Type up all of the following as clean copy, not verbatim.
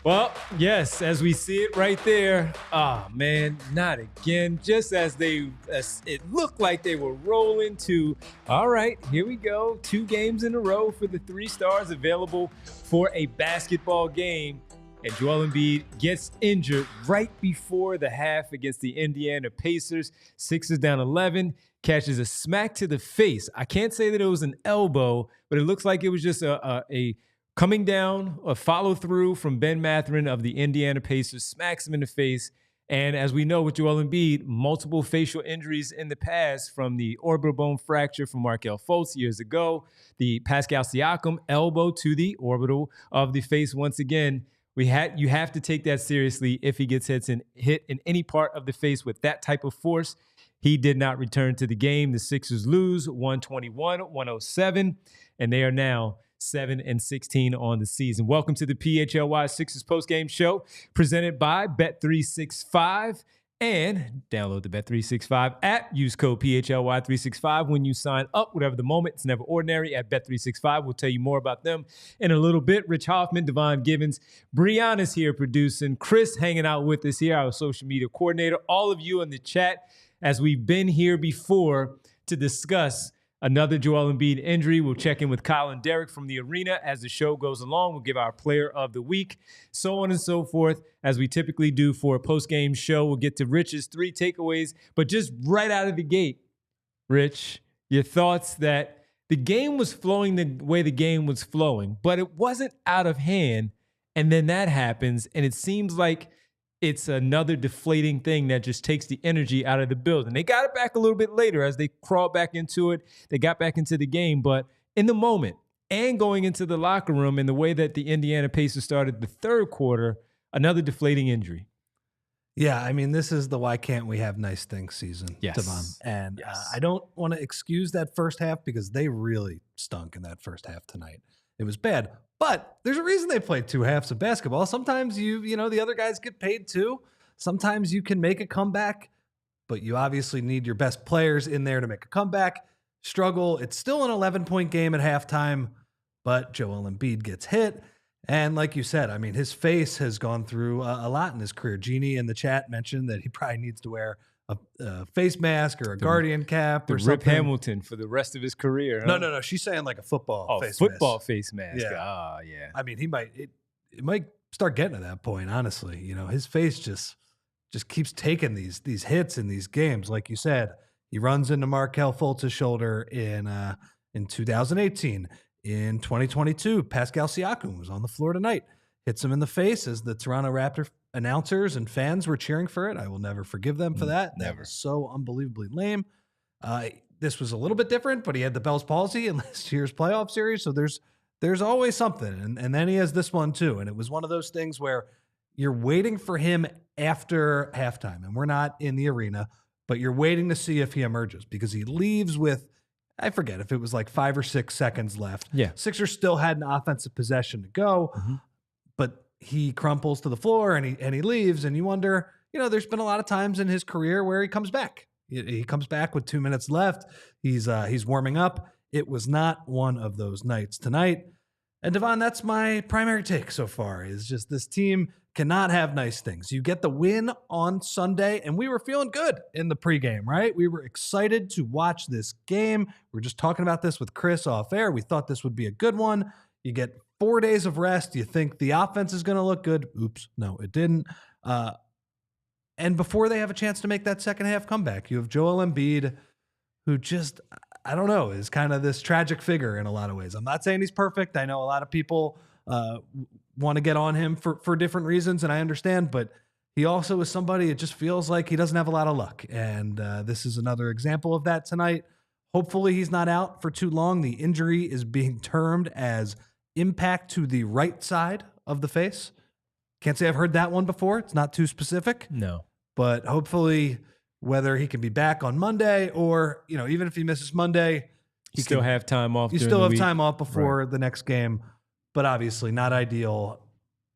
Well, yes, as we see it right there. Oh, man, not again. Just as it looked like they were rolling to, all right, here we go. 2 games in a row for the 3 stars available for a basketball game. And Joel Embiid gets injured right before the half against the Indiana Pacers. Sixers down 11, catches a smack to the face. I can't say that it was an elbow, but it looks like it was just a coming down, a follow through from Ben Mathurin of the Indiana Pacers, smacks him in the face. And as we know with Joel Embiid, multiple facial injuries in the past, from the orbital bone fracture from Markelle Fultz years ago, the Pascal Siakam elbow to the orbital of the face once again. You have to take that seriously if he gets hit in any part of the face with that type of force. He did not return to the game. The Sixers lose 121-107, and they are now 7-16 on the season. Welcome to the PHLY Sixers Postgame Show, presented by Bet365. And download the Bet365 app. Use code PHLY365 when you sign up. Whatever the moment, it's never ordinary at Bet365. We'll tell you more about them in a little bit. Rich Hoffman, Devon Givens, Brianna's here producing. Chris hanging out with us here, our social media coordinator. All of you in the chat, as we've been here before to discuss another Joel Embiid injury. We'll check in with Kyle and Derek from the arena as the show goes along. We'll give our player of the week, so on and so forth, as we typically do for a post-game show. We'll get to Rich's 3 takeaways, but just right out of the gate, Rich, your thoughts that the game was flowing the way the game was flowing, but it wasn't out of hand, and then that happens, and it seems like it's another deflating thing that just takes the energy out of the building. They got it back a little bit later as they crawled back into it. They got back into the game, but in the moment and going into the locker room in the way that the Indiana Pacers started the third quarter, another deflating injury. Yeah, I mean, this is the why can't we have nice things season, yes. Devon. And yes. I don't want to excuse that first half because they really stunk in that first half tonight. It was bad. But there's a reason they play 2 halves of basketball. Sometimes the other guys get paid too. Sometimes you can make a comeback, but you obviously need your best players in there to make a comeback. Struggle. It's still an 11-point game at halftime, but Joel Embiid gets hit. And like you said, I mean, his face has gone through a lot in his career. Jeannie in the chat mentioned that he probably needs to wear a face mask or a Guardian cap or something. Rip Hamilton for the rest of his career. Huh? No. She's saying like a football face football mask. Face mask. Yeah. Yeah. I mean, it might start getting to that point, honestly. His face just keeps taking these hits in these games. Like you said, he runs into Markelle Fultz's shoulder in 2018. In 2022, Pascal Siakam was on the floor tonight. Hits him in the face as the Toronto Raptor announcers and fans were cheering for it. I will never forgive them for that. Never. That was so unbelievably lame. This was a little bit different, but he had the Bell's palsy in last year's playoff series. So there's always something. And then he has this one too. And it was one of those things where you're waiting for him after halftime. And we're not in the arena, but you're waiting to see if he emerges because he leaves with, I forget if it was like 5 or 6 seconds left. Yeah. Sixers still had an offensive possession to go, but he crumples to the floor and he leaves. And you wonder, there's been a lot of times in his career where he comes back. He comes back with 2 minutes left. He's warming up. It was not one of those nights tonight. And Devon, that's my primary take so far, is just this team cannot have nice things. You get the win on Sunday, and we were feeling good in the pregame, right? We were excited to watch this game. We were just talking about this with Chris off air. We thought this would be a good one. You get 4 days of rest. You think the offense is going to look good. Oops, no, it didn't. And before they have a chance to make that second half comeback, you have Joel Embiid, who just, I don't know, is kind of this tragic figure in a lot of ways. I'm not saying he's perfect. I know a lot of people want to get on him for different reasons, and I understand, but he also is somebody, it just feels like he doesn't have a lot of luck. And this is another example of that tonight. Hopefully he's not out for too long. The injury is being termed as impact to the right side of the face. Can't say I've heard that one before. It's not too specific. No. But hopefully, whether he can be back on Monday or, even if he misses Monday, you still have time off. You still have time off before the next game. But obviously not ideal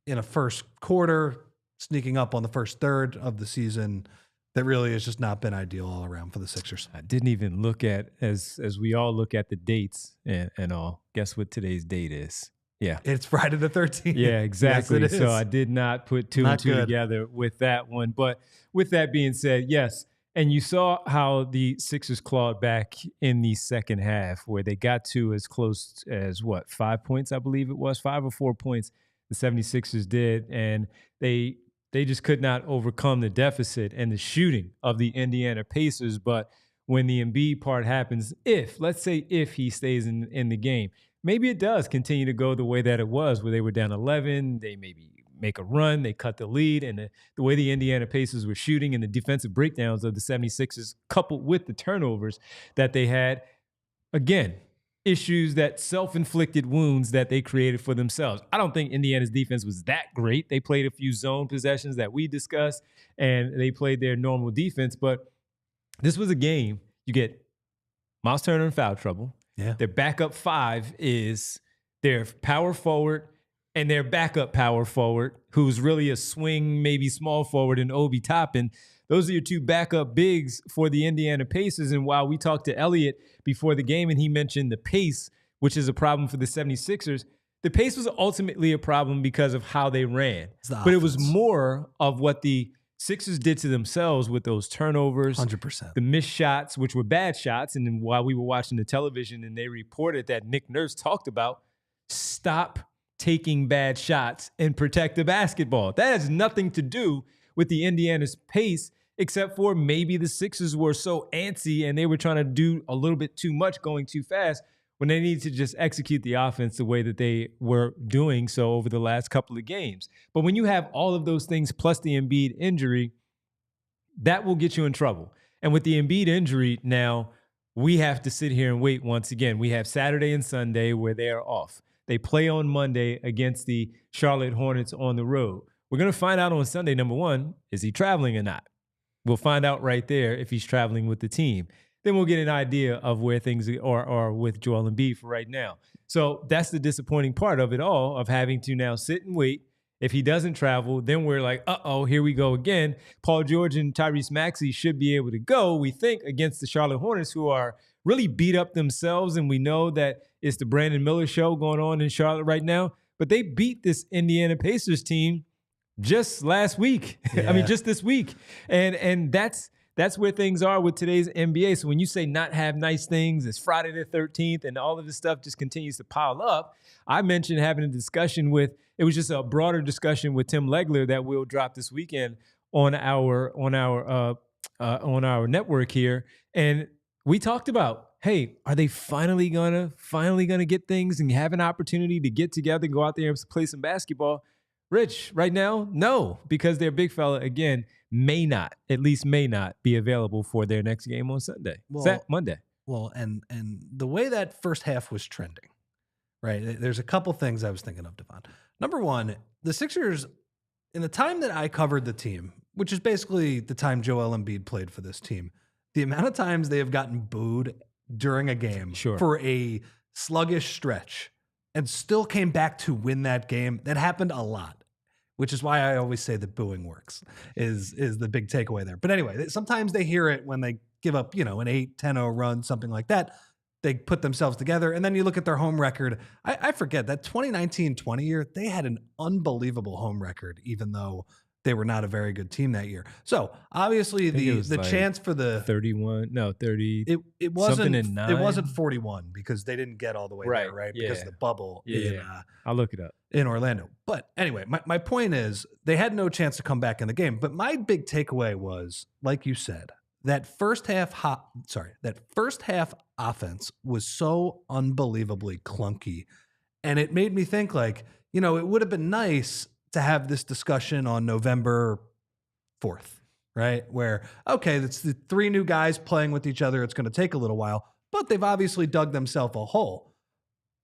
in a first quarter, sneaking up on the first third of the season. That really has just not been ideal all around for the Sixers. I didn't even look at, as we all look at the dates and all, guess what today's date is? Yeah. It's Friday the 13th. Yeah, exactly. Yes, it So is. I did not put two Not and two good. together with that one. But with that being said, yes. And you saw how the Sixers clawed back in the second half, where they got to as close as 5 points, I believe it was, 5 or 4 points the 76ers did. And they just could not overcome the deficit and the shooting of the Indiana Pacers. But when the Embiid part happens, let's say he stays in the game, maybe it does continue to go the way that it was, where they were down 11, they maybe make a run, they cut the lead, and the way the Indiana Pacers were shooting and the defensive breakdowns of the 76ers coupled with the turnovers that they had, again, issues, that self-inflicted wounds that they created for themselves. I don't think Indiana's defense was that great. They played a few zone possessions that we discussed, and they played their normal defense, but this was a game. You get Miles Turner in foul trouble. Yeah. Their backup 5 is their power forward and their backup power forward, who's really a swing, maybe small forward, in Obi Toppin. Those are your 2 backup bigs for the Indiana Pacers. And while we talked to Elliot before the game and he mentioned the pace, which is a problem for the 76ers, the pace was ultimately a problem because of how they ran. But it was more of what the Sixers did to themselves with those turnovers, 100%. the missed shots, which were bad shots. And then while we were watching the television and they reported that Nick Nurse talked about, stop taking bad shots and protect the basketball. That has nothing to do with the Indiana's pace, except for maybe the Sixers were so antsy and they were trying to do a little bit too much, going too fast, when they needed to just execute the offense the way that they were doing so over the last couple of games. But when you have all of those things plus the Embiid injury, that will get you in trouble. And with the Embiid injury now, we have to sit here and wait once again. We have Saturday and Sunday where they are off. They play on Monday against the Charlotte Hornets on the road. We're going to find out on Sunday, number one, is he traveling or not? We'll find out right there if he's traveling with the team. Then we'll get an idea of where things are with Joel Embiid for right now. So that's the disappointing part of it all, of having to now sit and wait. If he doesn't travel, then we're like, uh-oh, here we go again. Paul George and Tyrese Maxey should be able to go, we think, against the Charlotte Hornets, who are really beat up themselves. And we know that it's the Brandon Miller show going on in Charlotte right now. But they beat this Indiana Pacers team just last week. Yeah. I mean, just this week. And that's where things are with today's NBA. So when you say not have nice things, it's Friday the 13th, and all of this stuff just continues to pile up. I mentioned having a discussion it was just a broader discussion with Tim Legler that we'll drop this weekend on our network here. And we talked about, hey, are they finally gonna get things and have an opportunity to get together, go out there and play some basketball? Rich, right now, no, because their big fella, again, may not be available for their next game on Sunday. Monday. Well, and the way that first half was trending, right? There's a couple things I was thinking of, Devon. Number one, the Sixers, in the time that I covered the team, which is basically the time Joel Embiid played for this team, the amount of times they have gotten booed during a game for a sluggish stretch and still came back to win that game, that happened a lot. Which is why I always say that booing works, is the big takeaway there. But anyway, sometimes they hear it when they give up, an 8-10-0 run, something like that. They put themselves together. And then you look at their home record. I forget that 2019-20 year, they had an unbelievable home record, even though they were not a very good team that year. So obviously the chance for the 30. It wasn't something in 9. It wasn't 41 because they didn't get all the way there, right? Yeah. Because of the bubble. I'll look it up. In Orlando. But anyway, my point is they had no chance to come back in the game. But my big takeaway was, like you said, that first half offense was so unbelievably clunky. And it made me think it would have been nice to have this discussion on November 4th, right? Where, okay, it's the 3 new guys playing with each other. It's going to take a little while, but they've obviously dug themselves a hole.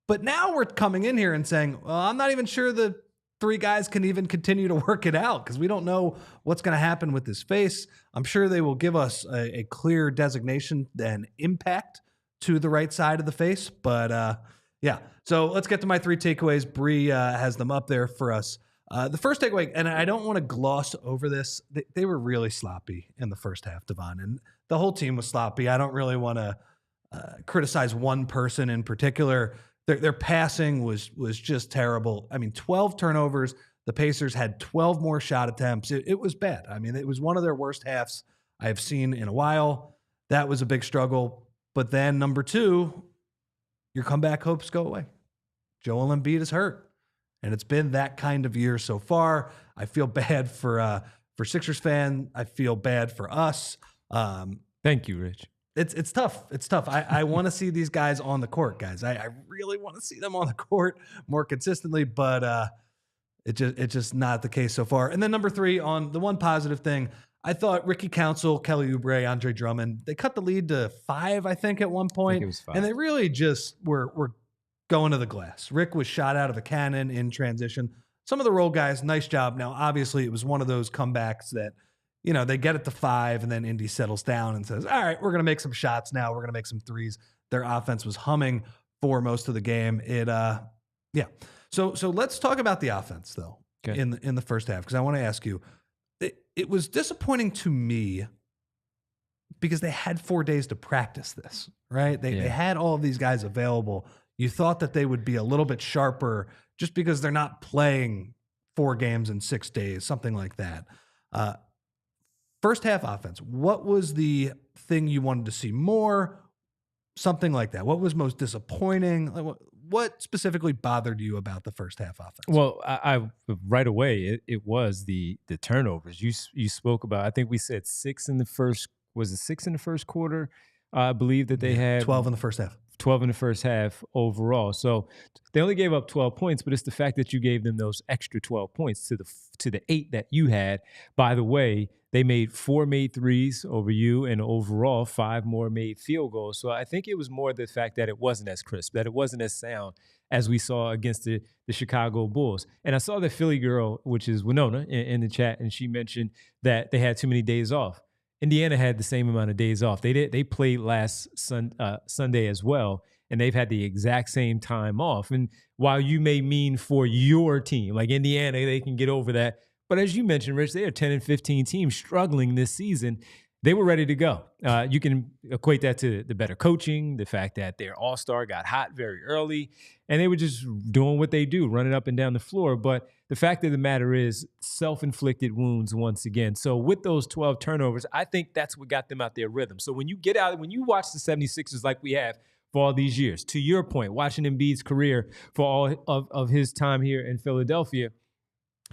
But now we're coming in here and saying, well, I'm not even sure the 3 guys can even continue to work it out because we don't know what's going to happen with this face. I'm sure they will give us a clear designation and impact to the right side of the face. But yeah, so let's get to my 3 takeaways. Bree has them up there for us. The first takeaway, and I don't want to gloss over this, they were really sloppy in the first half, Devon, and the whole team was sloppy. I don't really want to criticize one person in particular. Their passing was just terrible. I mean, 12 turnovers. The Pacers had 12 more shot attempts. It was bad. I mean, it was one of their worst halves I have seen in a while. That was a big struggle. But then number 2, your comeback hopes go away. Joel Embiid is hurt, and it's been that kind of year so far. I feel bad for Sixers fan. I feel bad for us. Thank you, Rich. It's tough. It's tough. I want to see these guys on the court, guys. I really want to see them on the court more consistently, but it's just not the case so far. And then number 3, on the one positive thing, I thought Ricky Council, Kelly Oubre, Andre Drummond, they cut the lead to 5, I think, at one point. I think it was 5. And they really just were going to the glass. Rick was shot out of a cannon in transition. Some of the role guys, nice job. Now, obviously, it was one of those comebacks that, you know, they get it to 5, and then Indy settles down and says, all right, we're going to make some shots now. We're going to make some threes. Their offense was humming for most of the game. Yeah. So let's talk about the offense, though, okay, in the first half, because I want to ask you, it was disappointing to me because they had 4 days to practice this, right? They had all of these guys available. You thought that they would be a little bit sharper just because they're not playing 4 games in 6 days, something like that. First half offense, what was the thing you wanted to see more? Something like that. What was most disappointing? What specifically bothered you about the first half offense? Well, I right away, it was the turnovers. You spoke about, I think we said 6 in the first, was it 6 in the first quarter? I believe that they had 12 in the first half. 12 in the first half overall. So they only gave up 12 points, but it's the fact that you gave them those extra 12 points to the 8 that you had. By the way, they made 4 made threes over you, and overall 5 more made field goals. So I think it was more the fact that it wasn't as crisp, that it wasn't as sound as we saw against the Chicago Bulls. And I saw the Philly girl, which is Winona, in the chat, and she mentioned that they had too many days off. Indiana had the same amount of days off. They played last Sunday as well, and they've had the exact same time off. And while you may mean for your team, like Indiana, they can get over that. But as you mentioned, Rich, they are 10 and 15 teams struggling this season. They were ready to go. You can equate that to the better coaching, the fact that their all-star got hot very early, and they were just doing what they do, running up and down the floor. But the fact of the matter is self-inflicted wounds once again. So with those 12 turnovers, I think that's what got them out their rhythm. So when you get out, when you watch the 76ers like we have for all these years, to your point, watching Embiid's career for all of his time here in Philadelphia,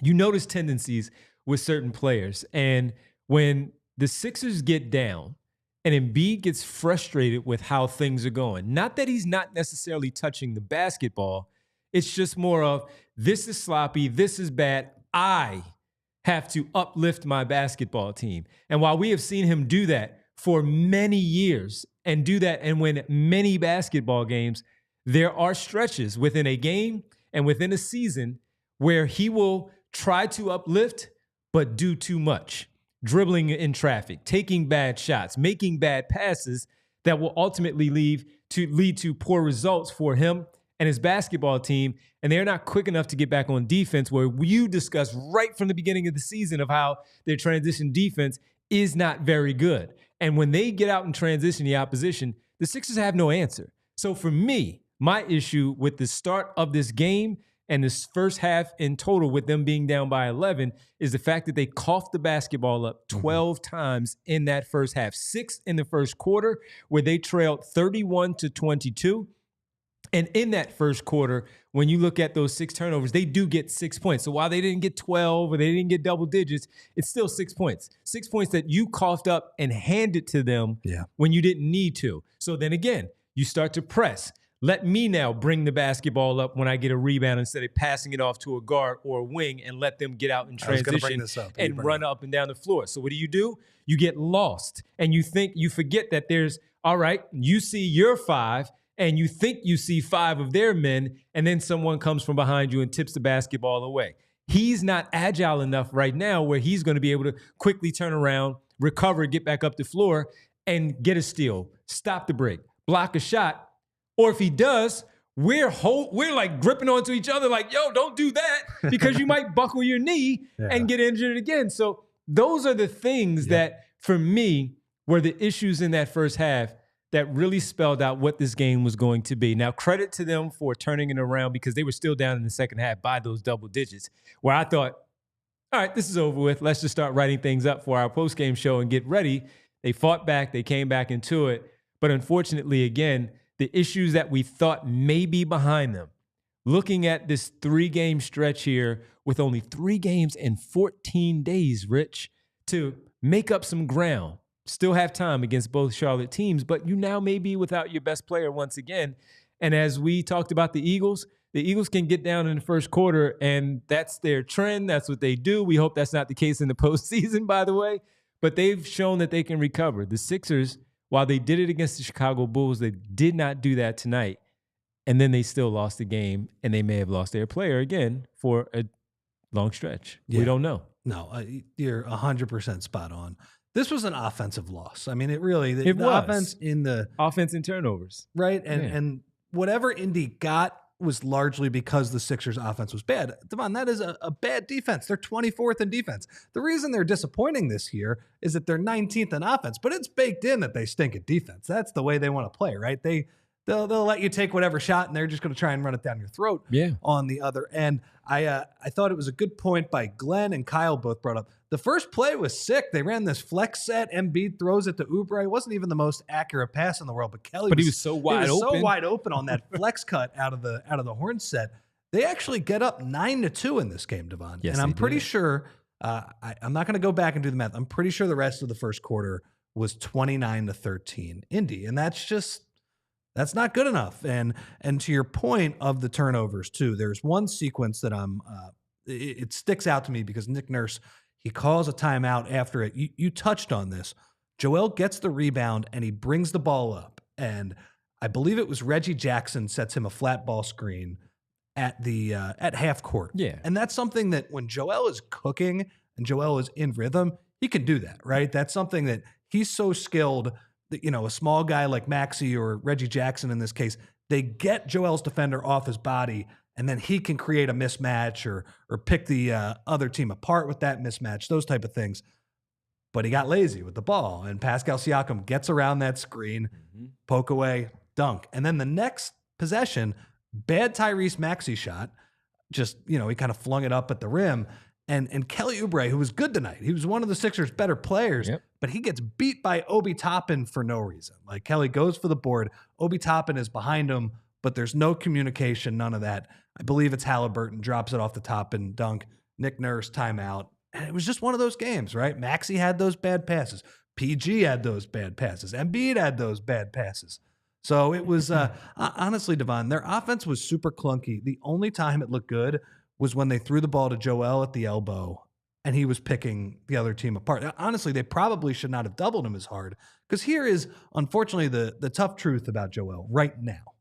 you notice tendencies with certain players. And when the Sixers get down and Embiid gets frustrated with how things are going, not that he's not necessarily touching the basketball, it's just more of, this is sloppy, this is bad, I have to uplift my basketball team. And while we have seen him do that for many years and do that and win many basketball games, there are stretches within a game and within a season where he will try to uplift but do too much. Dribbling in traffic, taking bad shots, making bad passes that will ultimately lead to poor results for him and his basketball team. And they're not quick enough to get back on defense, where you discussed right from the beginning of the season of how their transition defense is not very good. And when they get out and transition the opposition, the Sixers have no answer. So for me, my issue with the start of this game and this first half in total, with them being down by 11, is the fact that they coughed the basketball up 12 times in that first half. 6 in the first quarter, where they trailed 31-22. And in that first quarter, when you look at those 6 turnovers, they do get 6 points. So while they didn't get 12 or they didn't get double digits, it's still 6 points. 6 points that you coughed up and handed to them when you didn't need to. So then again, you start to press. Let me now bring the basketball up when I get a rebound instead of passing it off to a guard or a wing and let them get out in transition and run up and down the floor. So what do? You get lost, and you forget that there's, all right, you see your 5 and you think you see 5 of their men, and then someone comes from behind you and tips the basketball away. He's not agile enough right now where he's going to be able to quickly turn around, recover, get back up the floor, and get a steal, stop the break, block a shot. Or if he does, we're like gripping onto each other like, yo, don't do that, because you might buckle your knee and get injured again. So those are the things that, for me, were the issues in that first half that really spelled out what this game was going to be. Now, credit to them for turning it around because they were still down in the second half by those double digits, where I thought, all right, this is over with. Let's just start writing things up for our postgame show and get ready. They fought back. They came back into it. But unfortunately, again, the issues that we thought may be behind them, looking at this 3-game stretch here with only 3 games in 14 days, Rich, to make up some ground. Still have time against both Charlotte teams, but you now may be without your best player once again. And as we talked about the Eagles can get down in the first quarter, and that's their trend. That's what they do. We hope that's not the case in the postseason, by the way. But they've shown that they can recover. The Sixers, while they did it against the Chicago Bulls, they did not do that tonight. And then they still lost the game, and they may have lost their player again for a long stretch. Yeah. We don't know. No, you're 100% spot on. This was an offensive loss. I mean, it really, the offense in the offense and turnovers. Right. And whatever Indy got was largely because the Sixers offense was bad. Devon, that is a bad defense. They're 24th in defense. The reason they're disappointing this year is that they're 19th in offense, but it's baked in that they stink at defense. That's the way they want to play, right? They'll let you take whatever shot, and they're just going to try and run it down your throat. Yeah. On the other end, I thought it was a good point by Glenn and Kyle both brought up. The first play was sick. They ran this flex set. Embiid throws it to Oubre. It wasn't even the most accurate pass in the world, but he was so wide open. So wide open on that flex cut out of the horn set. They actually get up 9-2 in this game, Devon. Yes, and I'm pretty sure. I'm not going to go back and do the math. I'm pretty sure the rest of the first quarter was 29-13 Indy, and that's not good enough. And to your point of the turnovers too, there's one sequence that it sticks out to me because Nick Nurse, he calls a timeout after it. You touched on this. Joel gets the rebound and he brings the ball up. And I believe it was Reggie Jackson sets him a flat ball screen at half court. Yeah. And that's something that when Joel is cooking and Joel is in rhythm, he can do that, right? That's something that he's so skilled that, a small guy like Maxey or Reggie Jackson in this case, they get Joel's defender off his body, and then he can create a mismatch or pick the other team apart with that mismatch, those type of things. But he got lazy with the ball, and Pascal Siakam gets around that screen, poke away, dunk. And then the next possession, bad Tyrese Maxey shot, just, he kind of flung it up at the rim. And Kelly Oubre, who was good tonight, he was one of the Sixers' better players, but he gets beat by Obi Toppin for no reason. Like, Kelly goes for the board. Obi Toppin is behind him, but there's no communication, none of that. I believe it's Haliburton, drops it off the top and dunk. Nick Nurse, timeout. And it was just one of those games, right? Maxey had those bad passes. PG had those bad passes. Embiid had those bad passes. So it was, honestly, Devon, their offense was super clunky. The only time it looked good was when they threw the ball to Joel at the elbow and he was picking the other team apart. Honestly, they probably should not have doubled him as hard, because here is, unfortunately, the tough truth about Joel right now.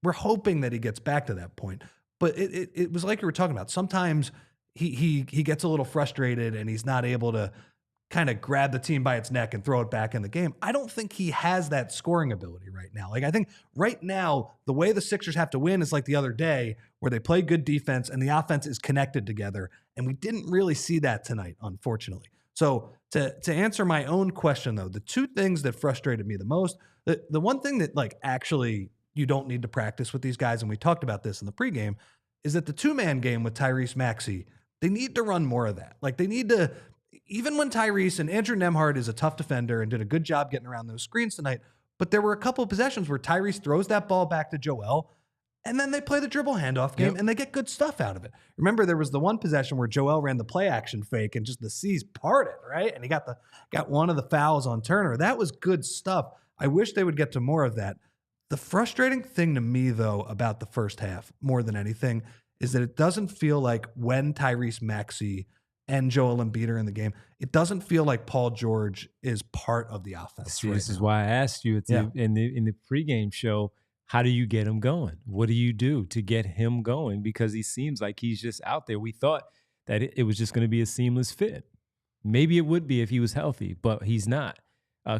We're hoping that he gets back to that point, but it was like you were talking about. Sometimes he gets a little frustrated and he's not able to kind of grab the team by its neck and throw it back in the game. I don't think he has that scoring ability right now. Like, I think right now, the way the Sixers have to win is like the other day where they play good defense and the offense is connected together. And we didn't really see that tonight, unfortunately. So to answer my own question, though, the two things that frustrated me the most, the one thing that actually you don't need to practice with these guys, and we talked about this in the pregame, is that the two-man game with Tyrese Maxey, they need to run more of that. Like, they need to, even when Tyrese and Andrew Nembhard is a tough defender and did a good job getting around those screens tonight, but there were a couple of possessions where Tyrese throws that ball back to Joel, and then they play the dribble handoff game, and they get good stuff out of it. Remember, there was the one possession where Joel ran the play action fake and just the C's parted, right? And he got one of the fouls on Turner. That was good stuff. I wish they would get to more of that. The frustrating thing to me, though, about the first half, more than anything, is that it doesn't feel like when Tyrese Maxey and Joel Embiid are in the game, it doesn't feel like Paul George is part of the offense. See, this is why I asked you in the pregame show, how do you get him going? What do you do to get him going? Because he seems like he's just out there. We thought that it was just going to be a seamless fit. Maybe it would be if he was healthy, but he's not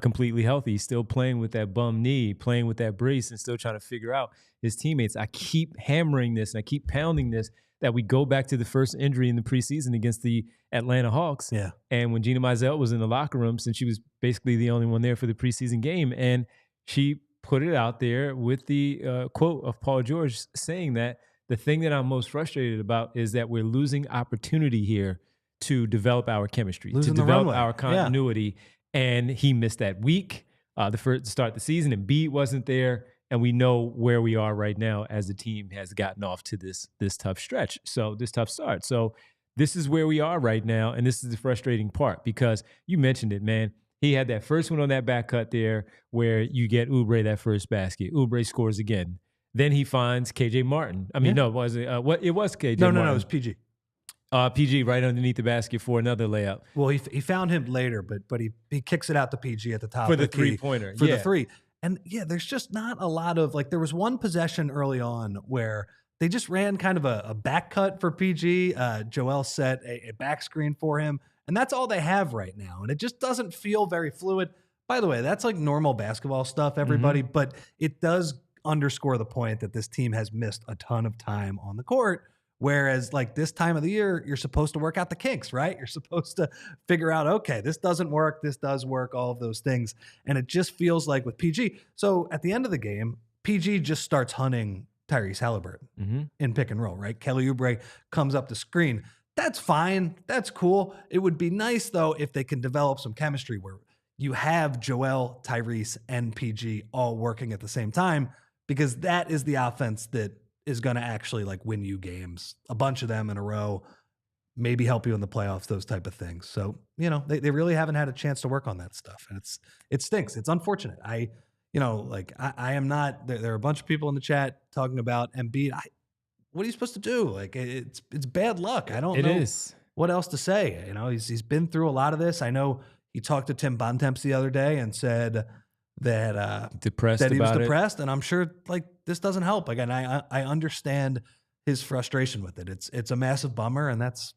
completely healthy. He's still playing with that bum knee, playing with that brace, and still trying to figure out his teammates. I keep hammering this and I keep pounding this, that we go back to the first injury in the preseason against the Atlanta Hawks. Yeah. And when Gina Mizell was in the locker room, since she was basically the only one there for the preseason game, and she put it out there with the quote of Paul George saying that the thing that I'm most frustrated about is that we're losing opportunity here to develop our chemistry, Losing to the develop runway. our continuity. And he missed that week, the first to start the season, and Embiid wasn't there. And we know where we are right now as the team has gotten off to this tough stretch. So this tough start. So this is where we are right now. And this is the frustrating part because you mentioned it, man. He had that first one on that back cut there where you get Oubre that first basket. Oubre scores again. Then he finds KJ Martin. I mean, no, it wasn't. It was KJ Martin. No, it was PG. PG right underneath the basket for another layup. Well, he found him later, but he kicks it out to PG at the top for the three-pointer. For the three. And yeah, there's just not a lot of, like, there was one possession early on where they just ran kind of a back cut for PG. Joel set a back screen for him, and that's all they have right now. And it just doesn't feel very fluid. By the way, that's like normal basketball stuff, everybody, but it does underscore the point that this team has missed a ton of time on the court. Whereas, like, this time of the year, you're supposed to work out the kinks, right? You're supposed to figure out, okay, this doesn't work, this does work, all of those things. And it just feels like with PG. So at the end of the game, PG just starts hunting Tyrese Haliburton in pick and roll, right? Kelly Oubre comes up the screen. That's fine. That's cool. It would be nice, though, if they can develop some chemistry where you have Joel, Tyrese, and PG all working at the same time, because that is the offense that is going to actually, like, win you games, a bunch of them in a row, maybe help you in the playoffs, those type of things. So, you know, they really haven't had a chance to work on that stuff. And it stinks. It's unfortunate. I am not, there are a bunch of people in the chat talking about Embiid. What are you supposed to do? Like, it's bad luck. I don't know. It is. What else to say? You know, he's been through a lot of this. I know he talked to Tim Bontemps the other day and said that he was depressed, and I'm sure, like, this doesn't help. Again, I understand his frustration with it. It's a massive bummer, and that's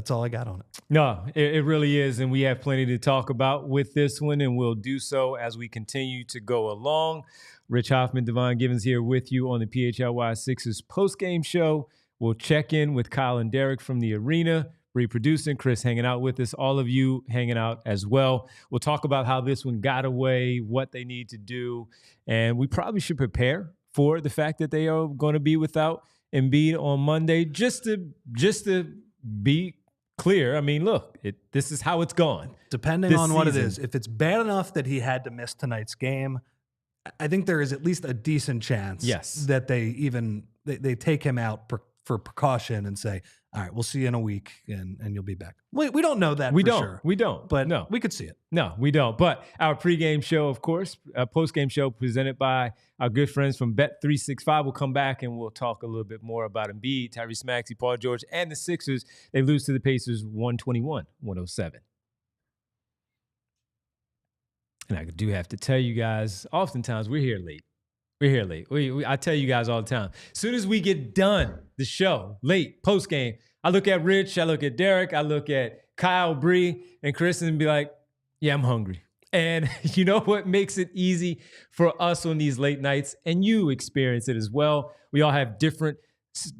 all I got on it. No, it really is, and we have plenty to talk about with this one, and we'll do so as we continue to go along. Rich Hoffman, Devon Givens here with you on the PHLY Sixers postgame show. We'll check in with Kyle and Derek from the arena, reproducing, Chris hanging out with us, all of you hanging out as well. We'll talk about how this one got away, what they need to do, and we probably should prepare for the fact that they are going to be without Embiid on Monday, just to be clear. I mean, look, this is how it's gone. Depending on what it is, if it's bad enough that he had to miss tonight's game, I think there is at least a decent chance that they take him out for precaution and say, all right, we'll see you in a week and you'll be back. We don't know that for sure. We don't. But no, we could see it. No, we don't. But our pregame show, of course, postgame show presented by our good friends from Bet365. We'll come back and we'll talk a little bit more about Embiid, Tyrese Maxey, Paul George, and the Sixers. They lose to the Pacers 121-107. And I do have to tell you guys, oftentimes we're here late. We're here late. I tell you guys all the time. As soon as we get done the show, late, post-game, I look at Rich, I look at Derek, I look at Kyle, Bree, and Chris and be like, yeah, I'm hungry. And you know what makes it easy for us on these late nights? And you experience it as well. We all have different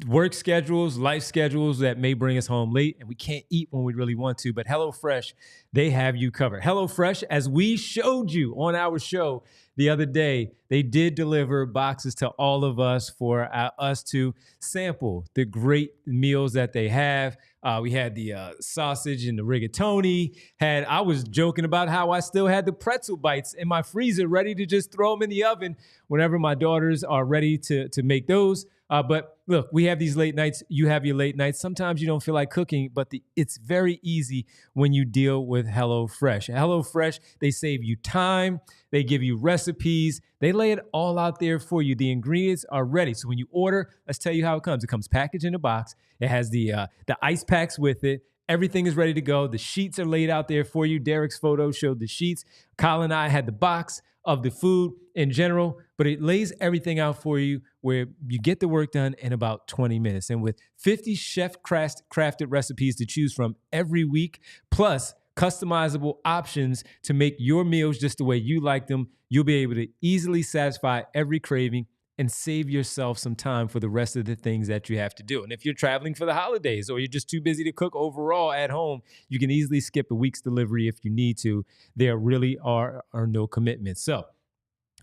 work schedules, life schedules that may bring us home late, and we can't eat when we really want to. But HelloFresh, they have you covered. HelloFresh, as we showed you on our show the other day, they did deliver boxes to all of us for us to sample the great meals that they have. We had the sausage and the rigatoni. I was joking about how I still had the pretzel bites in my freezer ready to just throw them in the oven whenever my daughters are ready to make those. But look, we have these late nights. You have your late nights. Sometimes you don't feel like cooking, but it's very easy when you deal with HelloFresh. HelloFresh, they save you time. They give you recipes. They lay it all out there for you. The ingredients are ready. So when you order, let's tell you how it comes. It comes packaged in a box. It has the ice packs with it. Everything is ready to go. The sheets are laid out there for you. Derek's photo showed the sheets. Kyle and I had the box of the food in general, but it lays everything out for you where you get the work done in about 20 minutes. And with 50 chef-crafted recipes to choose from every week, plus customizable options to make your meals just the way you like them, you'll be able to easily satisfy every craving and save yourself some time for the rest of the things that you have to do. And if you're traveling for the holidays or you're just too busy to cook overall at home, you can easily skip a week's delivery if you need to. There really are no commitments. So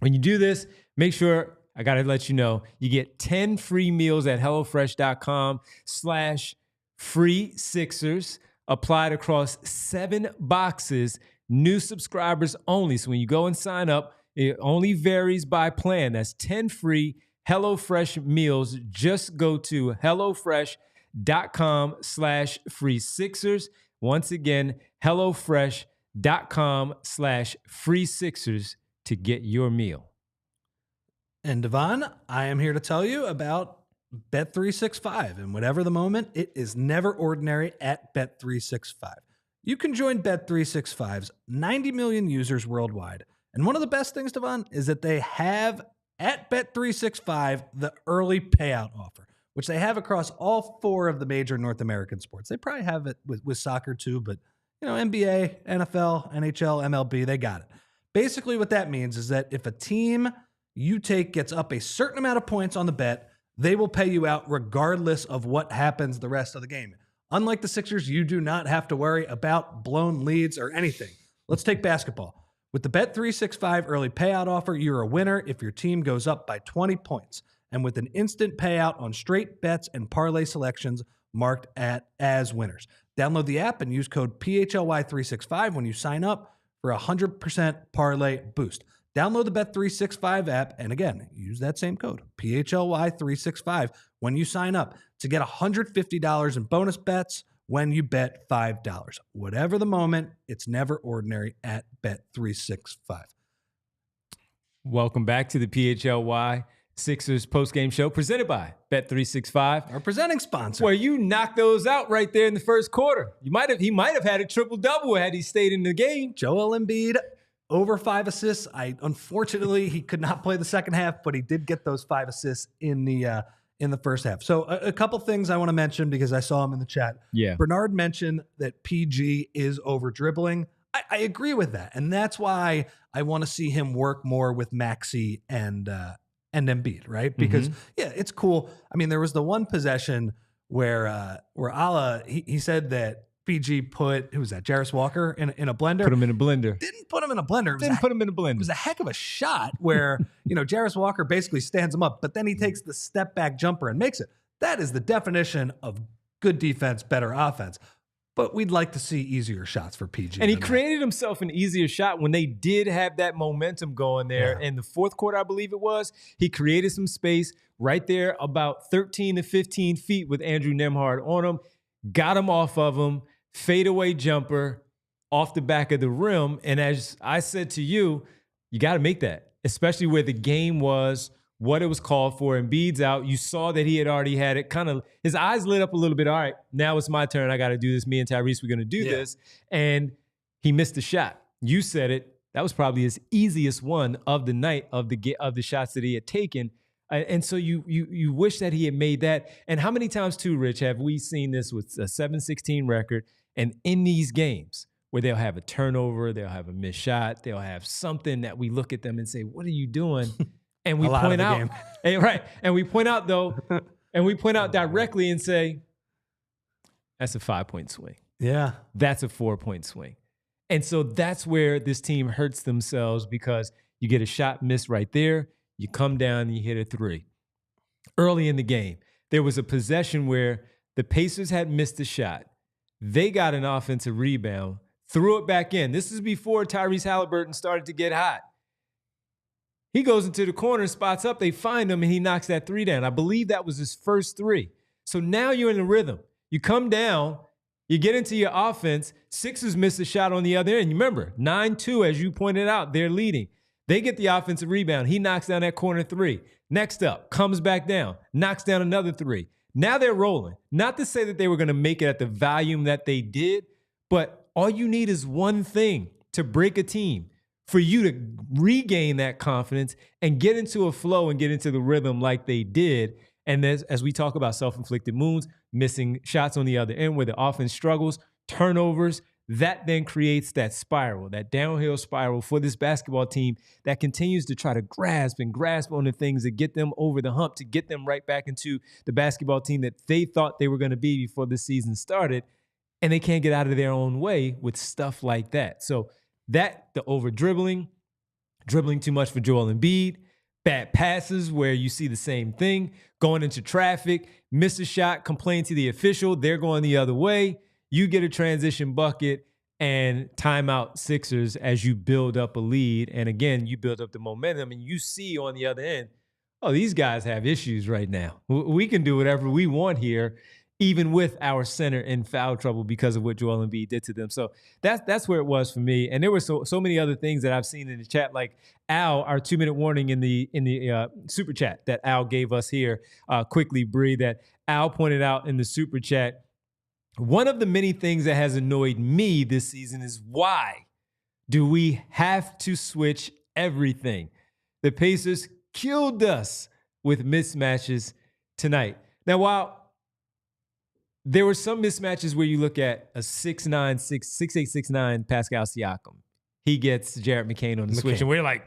When you do this, make sure, I got to let you know, you get 10 free meals at HelloFresh.com/free Sixers applied across 7 boxes, new subscribers only. So when you go and sign up, it only varies by plan. That's 10 free HelloFresh meals. Just go to HelloFresh.com/free Sixers. Once again, HelloFresh.com/free Sixers to get your meal. And Devon, I am here to tell you about Bet365. And whatever the moment, it is never ordinary at Bet365. You can join Bet365's 90 million users worldwide. And one of the best things, Devon, is that they have at Bet365 the early payout offer, which they have across all 4 of the major North American sports. They probably have it with soccer too, but NBA, NFL, NHL, MLB, they got it. Basically, what that means is that if a team you take gets up a certain amount of points on the bet, they will pay you out regardless of what happens the rest of the game. Unlike the Sixers, you do not have to worry about blown leads or anything. Let's take basketball. With the Bet365 early payout offer, you're a winner if your team goes up by 20 points. And with an instant payout on straight bets and parlay selections marked as winners. Download the app and use code PHLY365 when you sign up for a 100% parlay boost. Download the Bet365 app, and again, use that same code, PHLY365, when you sign up to get $150 in bonus bets when you bet $5. Whatever the moment, it's never ordinary at Bet365. Welcome back to the PHLY Sixers postgame show presented by Bet365. Our presenting sponsor. Where you knocked those out right there in the first quarter. He might have had a triple-double had he stayed in the game. Joel Embiid, over 5 assists. Unfortunately, he could not play the second half, but he did get those 5 assists in the first half. So a couple things I want to mention because I saw him in the chat. Yeah. Bernard mentioned that PG is over dribbling. I agree with that. And that's why I want to see him work more with Maxey and Embiid, right? Because yeah, it's cool. I mean, there was the one possession where Allah, he said that PG put, who was that, Jarris Walker in a blender? Put him in a blender. Didn't put him in a blender. Put him in a blender. It was a heck of a shot where, Jarris Walker basically stands him up, but then he takes the step back jumper and makes it. That is the definition of good defense, better offense. But we'd like to see easier shots for PG. And he created himself an easier shot when they did have that momentum going there. Yeah. In the fourth quarter, I believe it was, he created some space right there about 13 to 15 feet with Andrew Nembhard on him, got him off of him, fadeaway jumper off the back of the rim. And as I said to you, you got to make that, especially where the game was, what it was called for. Embiid's out. You saw that he had already had it. Kind of his eyes lit up a little bit. All right, now it's my turn. I got to do this. Me and Tyrese, we're going to do this. And he missed the shot. You said it. That was probably his easiest one of the night of the shots that he had taken. And so you wish that he had made that. And how many times too, Rich, have we seen this with a 7-16 record and in these games where they'll have a turnover, they'll have a missed shot, they'll have something that we look at them and say, what are you doing? And we point out, right? And we point out directly and say, that's a 5-point swing. Yeah. That's a 4-point swing. And so that's where this team hurts themselves because you get a shot missed right there. You come down and you hit a 3. Early in the game, there was a possession where the Pacers had missed a shot. They got an offensive rebound, threw it back in. This is before Tyrese Haliburton started to get hot. He goes into the corner, spots up, they find him, and he knocks that 3 down. I believe that was his first 3. So now you're in the rhythm. You come down, you get into your offense. Sixers miss a shot on the other end. You remember, 9-2, as you pointed out, they're leading. They get the offensive rebound. He knocks down that corner 3. Next up, comes back down, knocks down another 3. Now they're rolling. Not to say that they were going to make it at the volume that they did, but all you need is one thing to break a team for you to regain that confidence and get into a flow and get into the rhythm like they did. And as we talk about self-inflicted wounds, missing shots on the other end where the offense struggles, turnovers, that then creates that spiral, that downhill spiral for this basketball team that continues to try to grasp on the things that get them over the hump, to get them right back into the basketball team that they thought they were going to be before the season started. And they can't get out of their own way with stuff like that. So that, the over dribbling, dribbling too much for Joel Embiid, bad passes where you see the same thing, going into traffic, miss a shot, complain to the official, they're going the other way. You get a transition bucket and timeout Sixers as you build up a lead. And again, you build up the momentum and you see on the other end, oh, these guys have issues right now. We can do whatever we want here, even with our center in foul trouble because of what Joel Embiid did to them. So that's where it was for me. And there were so many other things that I've seen in the chat, like Al, our 2-minute warning in the super chat that Al gave us here quickly, Bree, that Al pointed out in the super chat. One of the many things that has annoyed me this season is why do we have to switch everything? The Pacers killed us with mismatches tonight. Now, while there were some mismatches where you look at a 6'8", 6'9" Pascal Siakam, he gets Jared McCain on the switch, and we're like,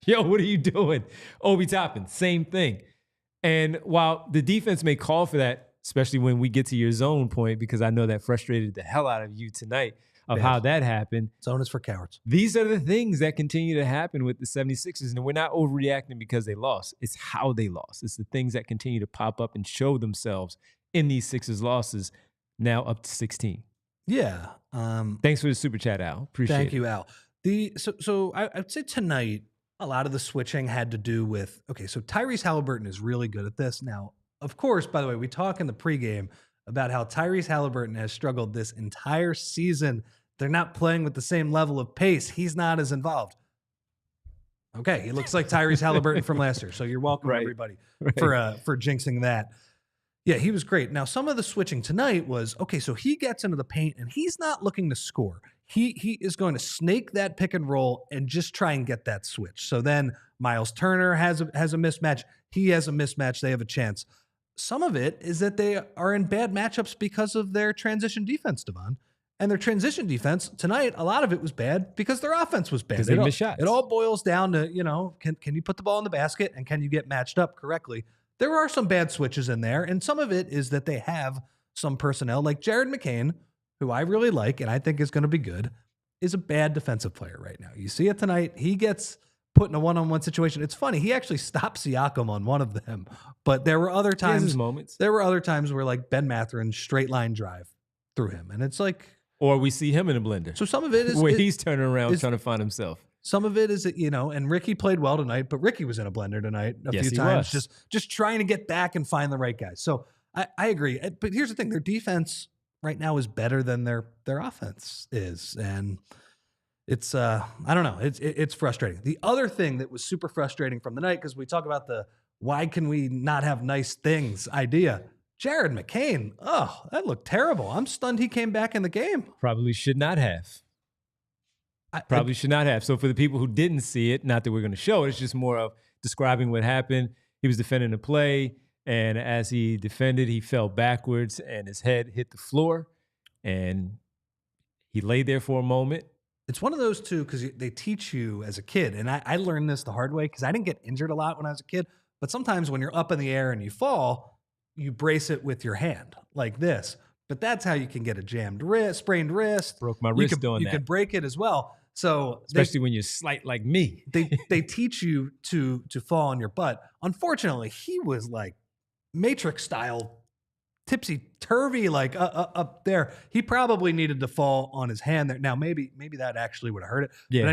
yo, what are you doing? Obi Toppin, same thing. And while the defense may call for that, especially when we get to your zone point, because I know that frustrated the hell out of you tonight of how that happened. Zone is for cowards. These are the things that continue to happen with the 76ers, and we're not overreacting because they lost. It's how they lost. It's the things that continue to pop up and show themselves in these Sixers losses, now up to 16. Yeah. Thanks for the super chat, Al. Appreciate it. Thank you, Al. So I'd say tonight, a lot of the switching had to do with, okay, so Tyrese Haliburton is really good at this. Now, of course, by the way, we talk in the pregame about how Tyrese Haliburton has struggled this entire season. They're not playing with the same level of pace. He's not as involved. Okay, he looks like Tyrese Haliburton from last year. So you're welcome, everybody, for jinxing that. Yeah, he was great. Now, some of the switching tonight was, okay, so he gets into the paint and he's not looking to score. He is going to snake that pick and roll and just try and get that switch. So then Miles Turner has a mismatch. He has a mismatch. They have a chance. Some of it is that they are in bad matchups because of their transition defense, Devon. And their transition defense tonight, a lot of it was bad because their offense was bad. Because they missed shots. It all boils down to, can you put the ball in the basket and can you get matched up correctly? There are some bad switches in there, and some of it is that they have some personnel, like Jared McCain, who I really like and I think is going to be good, is a bad defensive player right now. You see it tonight. He gets put in a one-on-one situation. It's funny. He actually stopped Siakam on one of them, but there were other times. There were other times where like Ben Mathurin straight line drive through him, and it's like, or we see him in a blender. So some of it is where he's turning around trying to find himself. Some of it is that, and Ricky played well tonight, but Ricky was in a blender tonight a few times, just trying to get back and find the right guys. So I agree. But here's the thing. Their defense right now is better than their offense is. And it's, I don't know. It's frustrating. The other thing that was super frustrating from the night, because we talk about the why can we not have nice things idea. Jared McCain, that looked terrible. I'm stunned he came back in the game. Probably should not have. Should not have. So for the people who didn't see it, not that we're going to show it, it's just more of describing what happened. He was defending the play, and as he defended, he fell backwards, and his head hit the floor, and he lay there for a moment. It's one of those two, because they teach you as a kid, and I learned this the hard way because I didn't get injured a lot when I was a kid, but sometimes when you're up in the air and you fall, you brace it with your hand like this. But that's how you can get a jammed wrist, sprained wrist. Broke my wrist doing that. You could break it as well. So especially when you're slight like me. They teach you to fall on your butt. Unfortunately, he was like Matrix style, tipsy-turvy, like up there. He probably needed to fall on his hand there. Now, maybe that actually would have hurt it. Yeah, but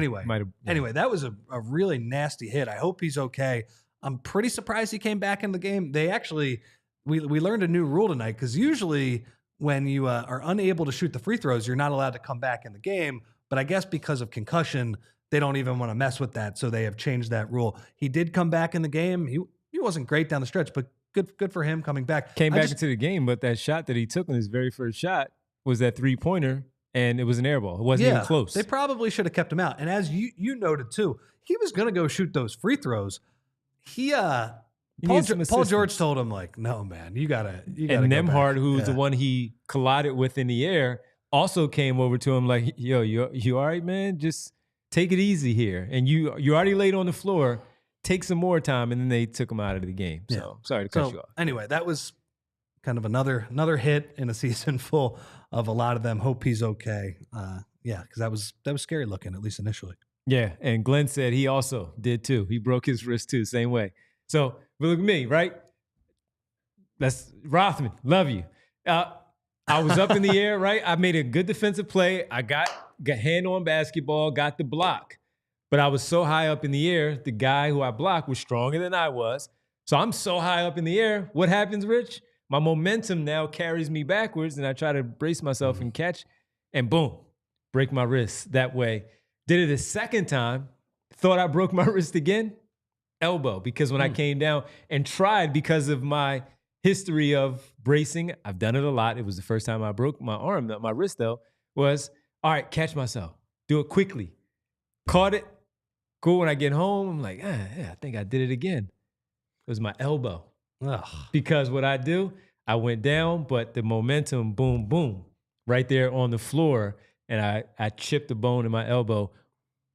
anyway, that was a really nasty hit. I hope he's okay. I'm pretty surprised he came back in the game. They actually, we learned a new rule tonight, because usually when you are unable to shoot the free throws, you're not allowed to come back in the game. But I guess because of concussion, they don't even want to mess with that, so they have changed that rule. He did come back in the game. He wasn't great down the stretch, but good for him coming back. Came back into the game, but that shot that he took on his very first shot was that three-pointer, and it was an air ball. It wasn't even close. They probably should have kept him out. And as you noted too, he was going to go shoot those free throws. Paul George told him, like, no, man, you gotta. And Nembhard, who's the one he collided with in the air, also came over to him like, yo, you all right, man? Just take it easy here. And you already laid on the floor. Take some more time. And then they took him out of the game. So sorry to cut you off. Anyway, that was kind of another hit in a season full of a lot of them. Hope he's okay. Because that was scary looking, at least initially. Yeah, and Glenn said he also did too. He broke his wrist too, same way. So, but look at me, right? That's Rothman. Love you. I was up in the air, right? I made a good defensive play. I got hand on basketball, got the block. But I was so high up in the air, the guy who I blocked was stronger than I was. So I'm so high up in the air. What happens, Rich? My momentum now carries me backwards, and I try to brace myself and catch, and boom, break my wrist that way. Did it a second time, thought I broke my wrist again, elbow, because when I came down and tried, because of my history of bracing, I've done it a lot. It was the first time I broke my arm, my wrist though, was, all right, catch myself. Do it quickly. Caught it. Cool. When I get home, I'm like, yeah, I think I did it again. It was my elbow. Ugh. Because what I do, I went down, but the momentum, boom, boom, right there on the floor. And I chipped the bone in my elbow,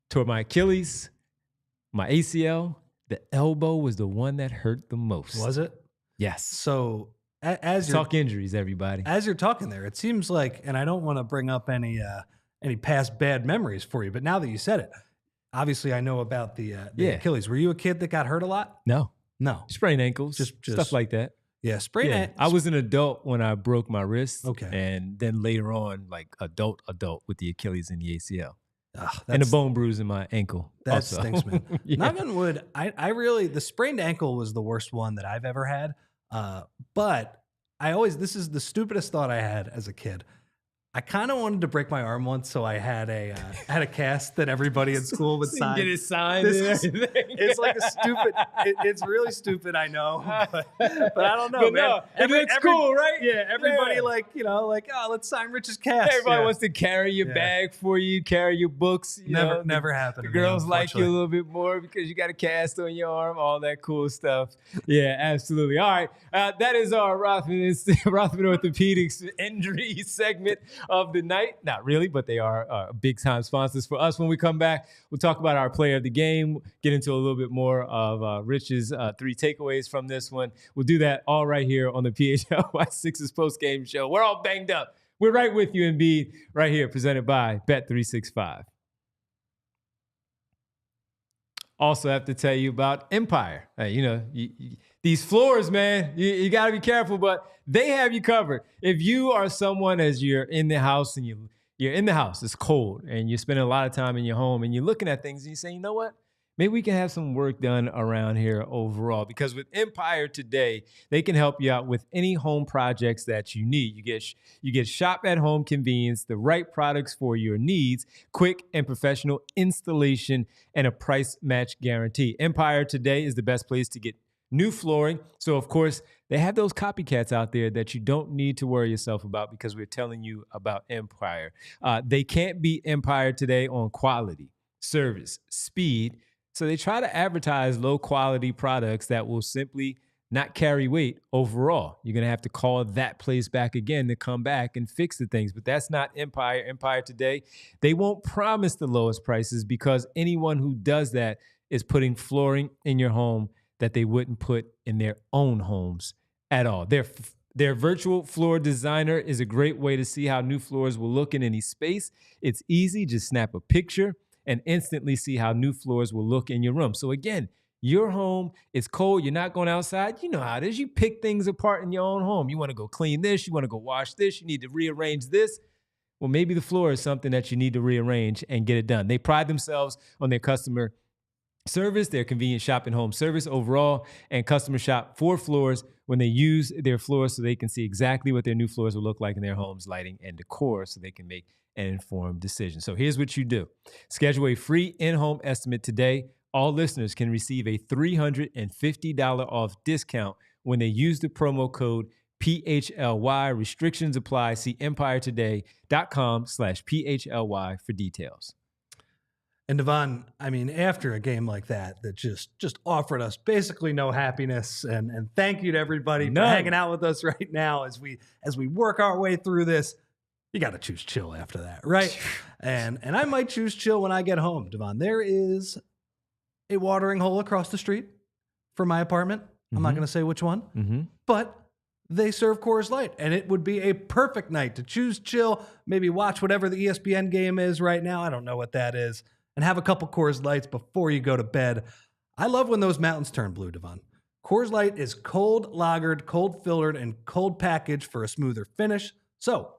toward my Achilles, my ACL. The elbow was the one that hurt the most. Was it? Yes. So as you're talk injuries, everybody. As you're talking there, it seems like, and I don't want to bring up any past bad memories for you, but now that you said it, obviously I know about the Achilles. Were you a kid that got hurt a lot? No. Sprained ankles, just stuff like that. Yeah, sprained. I was an adult when I broke my wrist. Okay. And then later on, like adult with the Achilles and the ACL. And a bone bruise in my ankle. That stinks, man. Knock on wood, I really, the sprained ankle was the worst one that I've ever had. But this is the stupidest thought I had as a kid. I kind of wanted to break my arm once, so I had a cast that everybody in school would sign. Get it signed. It's like a stupid. It's really stupid, I know, but I don't know, but man. No, it looks cool, right? Yeah, everybody let's sign Rich's cast. Everybody wants to carry your bag for you, carry your books. Never happened. The girls like you a little bit more because you got a cast on your arm, all that cool stuff. Yeah, absolutely. All right, that is our Rothman Orthopedics injury segment of the night. Not really, but they are big time sponsors for us. When we come back, we'll talk about our player of the game, get into a little bit more of Rich's 3 takeaways from this one. We'll do that all right here on the PHLY Sixers Postgame Show. We're all banged up. We're right with you, Embiid, right here, presented by Bet365. Also have to tell you about Empire. These floors, man, you got to be careful, but they have you covered. If you are someone, as you're in the house and you're in the house, it's cold, and you're spending a lot of time in your home, and you're looking at things and you say, you know what? Maybe we can have some work done around here overall, because with Empire today, they can help you out with any home projects that you need. You get shop at home convenience, the right products for your needs, quick and professional installation, and a price match guarantee. Empire today is the best place to get new flooring. So, of course, they have those copycats out there that you don't need to worry yourself about, because we're telling you about Empire. They can't beat Empire today on quality, service, speed. So they try to advertise low-quality products that will simply not carry weight overall. You're going to have to call that place back again to come back and fix the things. But that's not Empire. Empire today, they won't promise the lowest prices, because anyone who does that is putting flooring in your home that they wouldn't put in their own homes at all. Their virtual floor designer is a great way to see how new floors will look in any space. It's easy. Just snap a picture and instantly see how new floors will look in your room. So again, your home, it's cold, you're not going outside. You know how it is. You pick things apart in your own home. You want to go clean this, you want to go wash this, you need to rearrange this. Well, maybe the floor is something that you need to rearrange and get it done. They pride themselves on their customer service, their convenient shop and home service overall, and customer shop for floors when they use their floors, so they can see exactly what their new floors will look like in their homes, lighting and decor, so they can make an informed decision. So here's what you do. Schedule a free in-home estimate today. All listeners can receive a $350 off discount when they use the promo code PHLY. Restrictions apply. See empiretoday.com/PHLY for details. And Devon, I mean, after a game like that just offered us basically no happiness, and thank you to everybody for hanging out with us right now as we work our way through this. You got to choose chill after that, right? and I might choose chill when I get home, Devon. There is a watering hole across the street from my apartment. I'm not going to say which one, but they serve Coors Light, and it would be a perfect night to choose chill, maybe watch whatever the ESPN game is right now. I don't know what that is. and have a couple Coors Lights before you go to bed. I love when those mountains turn blue, Devon. Coors Light is cold lagered, cold filtered, and cold packaged for a smoother finish. So,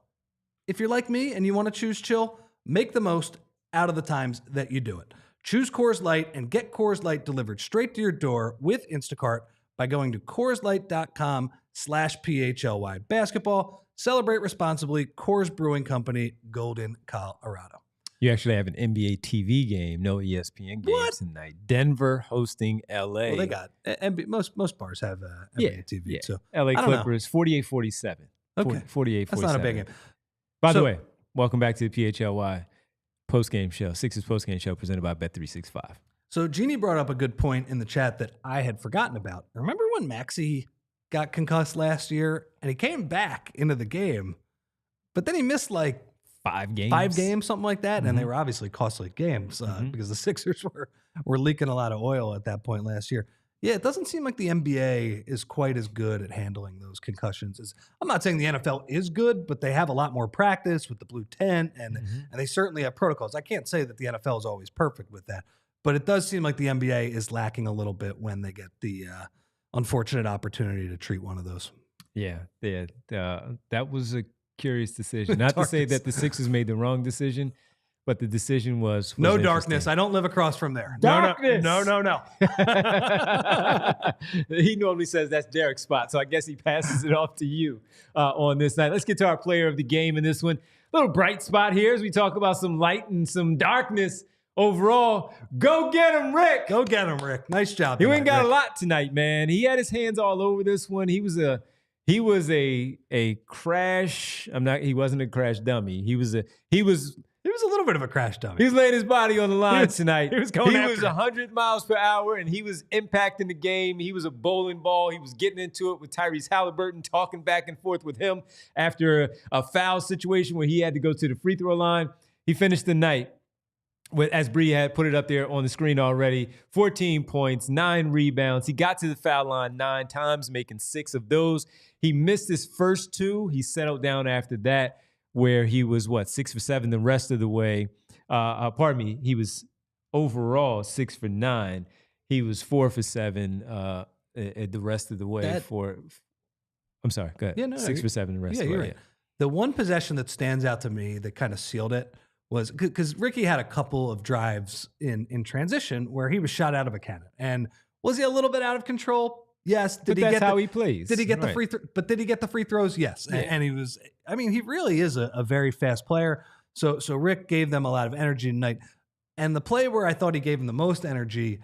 if you're like me and you want to choose chill, make the most out of the times that you do it. Choose Coors Light and get Coors Light delivered straight to your door with Instacart by going to CoorsLight.com/PHLY basketball. Celebrate responsibly. Coors Brewing Company, Golden, Colorado. You actually have an NBA TV game, no ESPN games tonight. Denver hosting LA. Well, they got most bars have NBA TV. Yeah. So LA Clippers 48-47. Okay. 48-47. That's not a big game. By the way, welcome back to the PHLY postgame show, Sixers postgame show presented by Bet365. So Jeannie brought up a good point in the chat that I had forgotten about. Remember when Maxey got concussed last year and he came back into the game, but then he missed like 5 games, something like that. Mm-hmm. And they were obviously costly games because the Sixers were leaking a lot of oil at that point last year. Yeah, it doesn't seem like the NBA is quite as good at handling those concussions. I'm not saying the NFL is good, but they have a lot more practice with the blue tent, and they certainly have protocols. I can't say that the NFL is always perfect with that, but it does seem like the NBA is lacking a little bit when they get the unfortunate opportunity to treat one of those. Yeah, that was a curious decision. Not to say that the Sixers made the wrong decision, but the decision was no darkness. I don't live across from there. Darkness. No. He normally says that's Derek's spot, so I guess he passes it off to you on this night. Let's get to our player of the game in this one. Little bright spot here as we talk about some light and some darkness overall. Go get him, Rick. Go get him, Rick. Nice job. You ain't got Rick. A lot tonight, man. He had his hands all over this one. He was a crash. He wasn't a crash dummy. He was a little bit of a crash dummy. He was laying his body on the line tonight. He was going. He was 100 miles per hour, and he was impacting the game. He was a bowling ball. He was getting into it with Tyrese Haliburton, talking back and forth with him after a foul situation where he had to go to the free throw line. He finished the night with, as Bree had put it up there on the screen already, 14 points, 9 rebounds. He got to the foul line 9 times, making 6 of those. He missed his first 2. He settled down after that, where he was, 6 for 7 the rest of the way. He was overall 6 for 9. He was 4 for 7 the rest of the way. I'm sorry, go ahead. Yeah, 6 for 7 the rest of the way. Right. The one possession that stands out to me that kind of sealed it was because Ricky had a couple of drives in transition where he was shot out of a cannon. And was he a little bit out of control? Yes. That's how he plays. Did he get the free throw? But did he get the free throws? Yes. Yeah. And he was, he really is a very fast player. So Rick gave them a lot of energy tonight. And the play where I thought he gave them the most energy,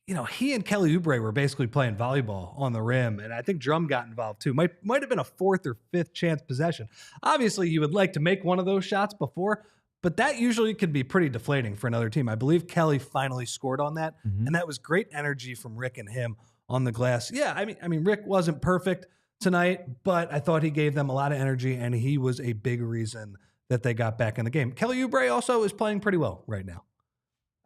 he and Kelly Oubre were basically playing volleyball on the rim. And I think Drum got involved too. Might have been a 4th or 5th chance possession. Obviously, you would like to make one of those shots before, but that usually could be pretty deflating for another team. I believe Kelly finally scored on that. And that was great energy from Rick and him on the glass. Yeah, I mean, Rick wasn't perfect tonight, but I thought he gave them a lot of energy, and he was a big reason that they got back in the game. Kelly Oubre also is playing pretty well right now.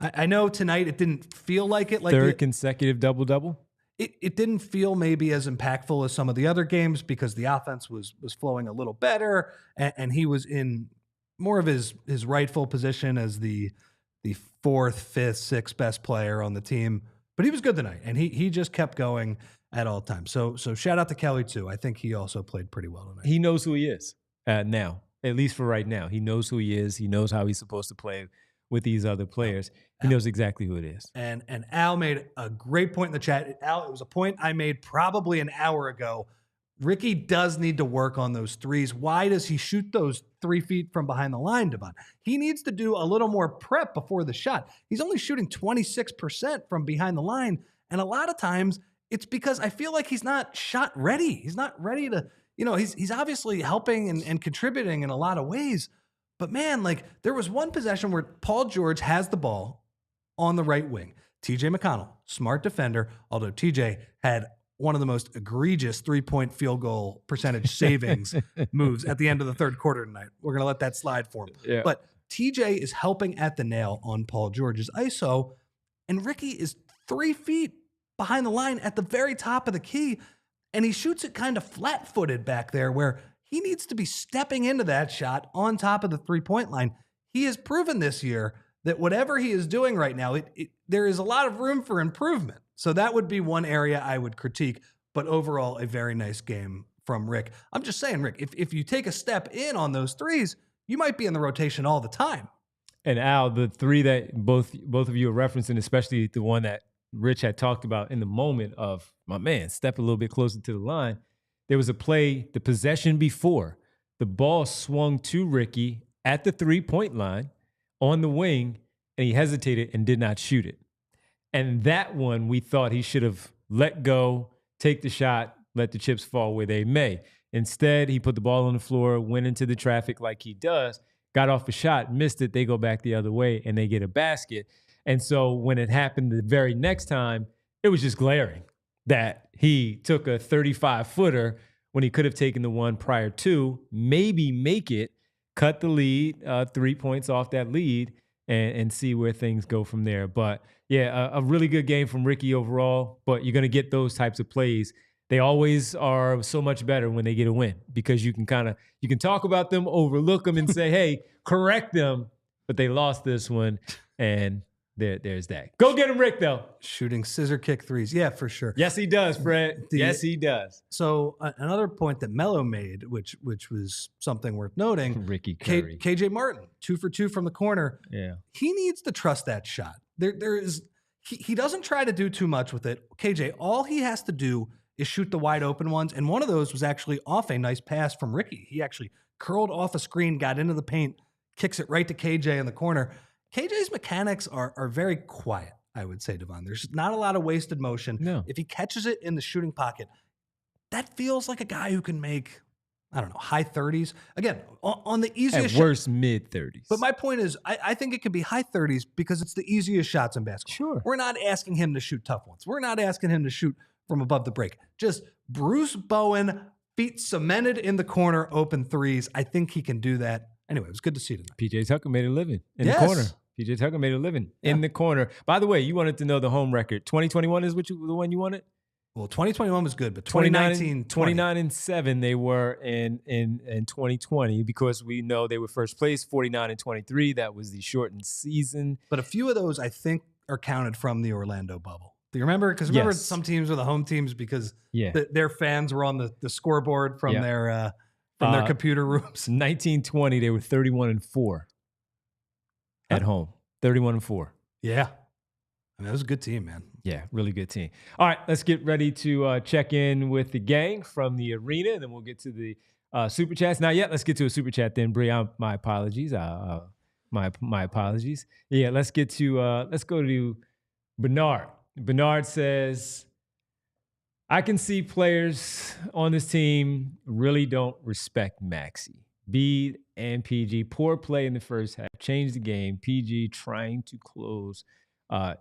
I know tonight it didn't feel like it. Third consecutive double-double? It didn't feel maybe as impactful as some of the other games because the offense was flowing a little better, and he was in more of his rightful position as the 4th, 5th, 6th best player on the team. But he was good tonight, and he just kept going at all times. So shout out to Kelly, too. I think he also played pretty well tonight. He knows who he is now, at least for right now. He knows who he is. He knows how he's supposed to play with these other players. He knows exactly who it is. And Al made a great point in the chat. Al, it was a point I made probably an hour ago. Ricky does need to work on those threes. Why does he shoot those 3 feet from behind the line, Devon? He needs to do a little more prep before the shot. He's only shooting 26% from behind the line. And a lot of times it's because I feel like he's not shot ready. He's not ready to, he's obviously helping and contributing in a lot of ways. But man, there was one possession where Paul George has the ball on the right wing. TJ McConnell, smart defender, although TJ had one of the most egregious 3-point field goal percentage savings moves at the end of the third quarter tonight. We're going to let that slide for him. Yeah. But TJ is helping at the nail on Paul George's ISO, and Ricky is 3 feet behind the line at the very top of the key, and he shoots it kind of flat-footed back there where he needs to be stepping into that shot on top of the 3-point line. He has proven this year that whatever he is doing right now, there is a lot of room for improvement. So that would be one area I would critique. But overall, a very nice game from Rick. I'm just saying, Rick, if you take a step in on those threes, you might be in the rotation all the time. And Al, the three that both of you are referencing, especially the one that Rich had talked about in the moment of, my man, step a little bit closer to the line. There was a play, the possession before, the ball swung to Ricky at the three-point line on the wing, and he hesitated and did not shoot it. And that one, we thought he should have let go, take the shot, let the chips fall where they may. Instead, he put the ball on the floor, went into the traffic like he does, got off a shot, missed it, they go back the other way, and they get a basket. And so when it happened the very next time, it was just glaring that he took a 35-footer when he could have taken the one prior to, maybe make it, cut the lead, 3 points off that lead, and see where things go from there. But, yeah, a really good game from Ricky overall, but you're going to get those types of plays. They always are so much better when they get a win because you can talk about them, overlook them, and say, hey, correct them, but they lost this one, and there's that. Go get him, Rick, though. Shooting scissor kick threes. Yeah, for sure. Yes, he does, Fred. Yes, he does. So another point that Melo made, which was something worth noting, Ricky Curry. KJ Martin, 2 for 2 from the corner. Yeah. He needs to trust that shot. He doesn't try to do too much with it. KJ, all he has to do is shoot the wide open ones. And one of those was actually off a nice pass from Ricky. He actually curled off a screen, got into the paint, kicks it right to KJ in the corner. KJ's mechanics are very quiet, I would say, Devon. There's not a lot of wasted motion. No. If he catches it in the shooting pocket, that feels like a guy who can make, I don't know, high 30s. Again, on the easiest At worst, mid-30s. But my point is, I think it could be high 30s because it's the easiest shots in basketball. Sure. We're not asking him to shoot tough ones. We're not asking him to shoot from above the break. Just Bruce Bowen, feet cemented in the corner, open threes. I think he can do that. Anyway, it was good to see tonight. PJ Tucker made a living in the corner. PJ Tucker made a living in the corner. By the way, you wanted to know the home record. 2021 is the one you wanted? Well, 2021 was good, but 2019, 29-7 they were in 2020 because we know they were first place, 49-23. That was the shortened season. But a few of those, I think, are counted from the Orlando bubble. Do you remember? Because remember some teams were the home teams because their fans were on the scoreboard from their computer rooms. 1920, they were 31-4 at home. 31-4. Yeah. I mean, that was a good team, man. Yeah, really good team. All right, let's get ready to check in with the gang from the arena, and then we'll get to the super chats. Not yet. Let's get to a super chat then, Bree. My apologies. My apologies. Yeah, let's go to Bernard. Bernard says, I can see players on this team really don't respect Maxey. Embiid and PG, poor play in the first half, changed the game. PG trying to close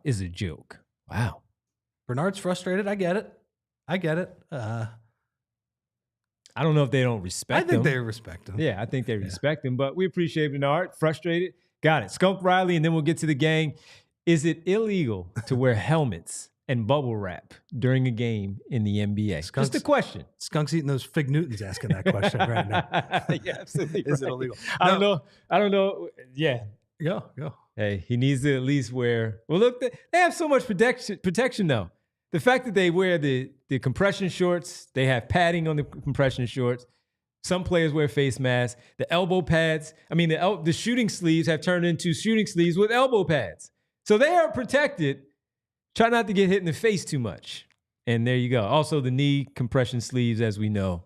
is a joke. Wow. Bernard's frustrated. I get it. I don't know if they don't respect him. I think they respect him. Yeah, I think they respect him, but we appreciate Bernard. Frustrated. Got it. Skunk Riley, and then we'll get to the gang. Is it illegal to wear helmets and bubble wrap during a game in the NBA? Just a question. Skunk's eating those Fig Newtons asking that question right now. Yeah, absolutely. Is it illegal? I don't know. Yeah. Go. Hey, he needs to at least wear. Well, look, they have so much protection though. The fact that they wear the compression shorts, they have padding on the compression shorts. Some players wear face masks. The elbow pads. I mean, the shooting sleeves have turned into shooting sleeves with elbow pads. So they are protected. Try not to get hit in the face too much. And there you go. Also, the knee compression sleeves, as we know,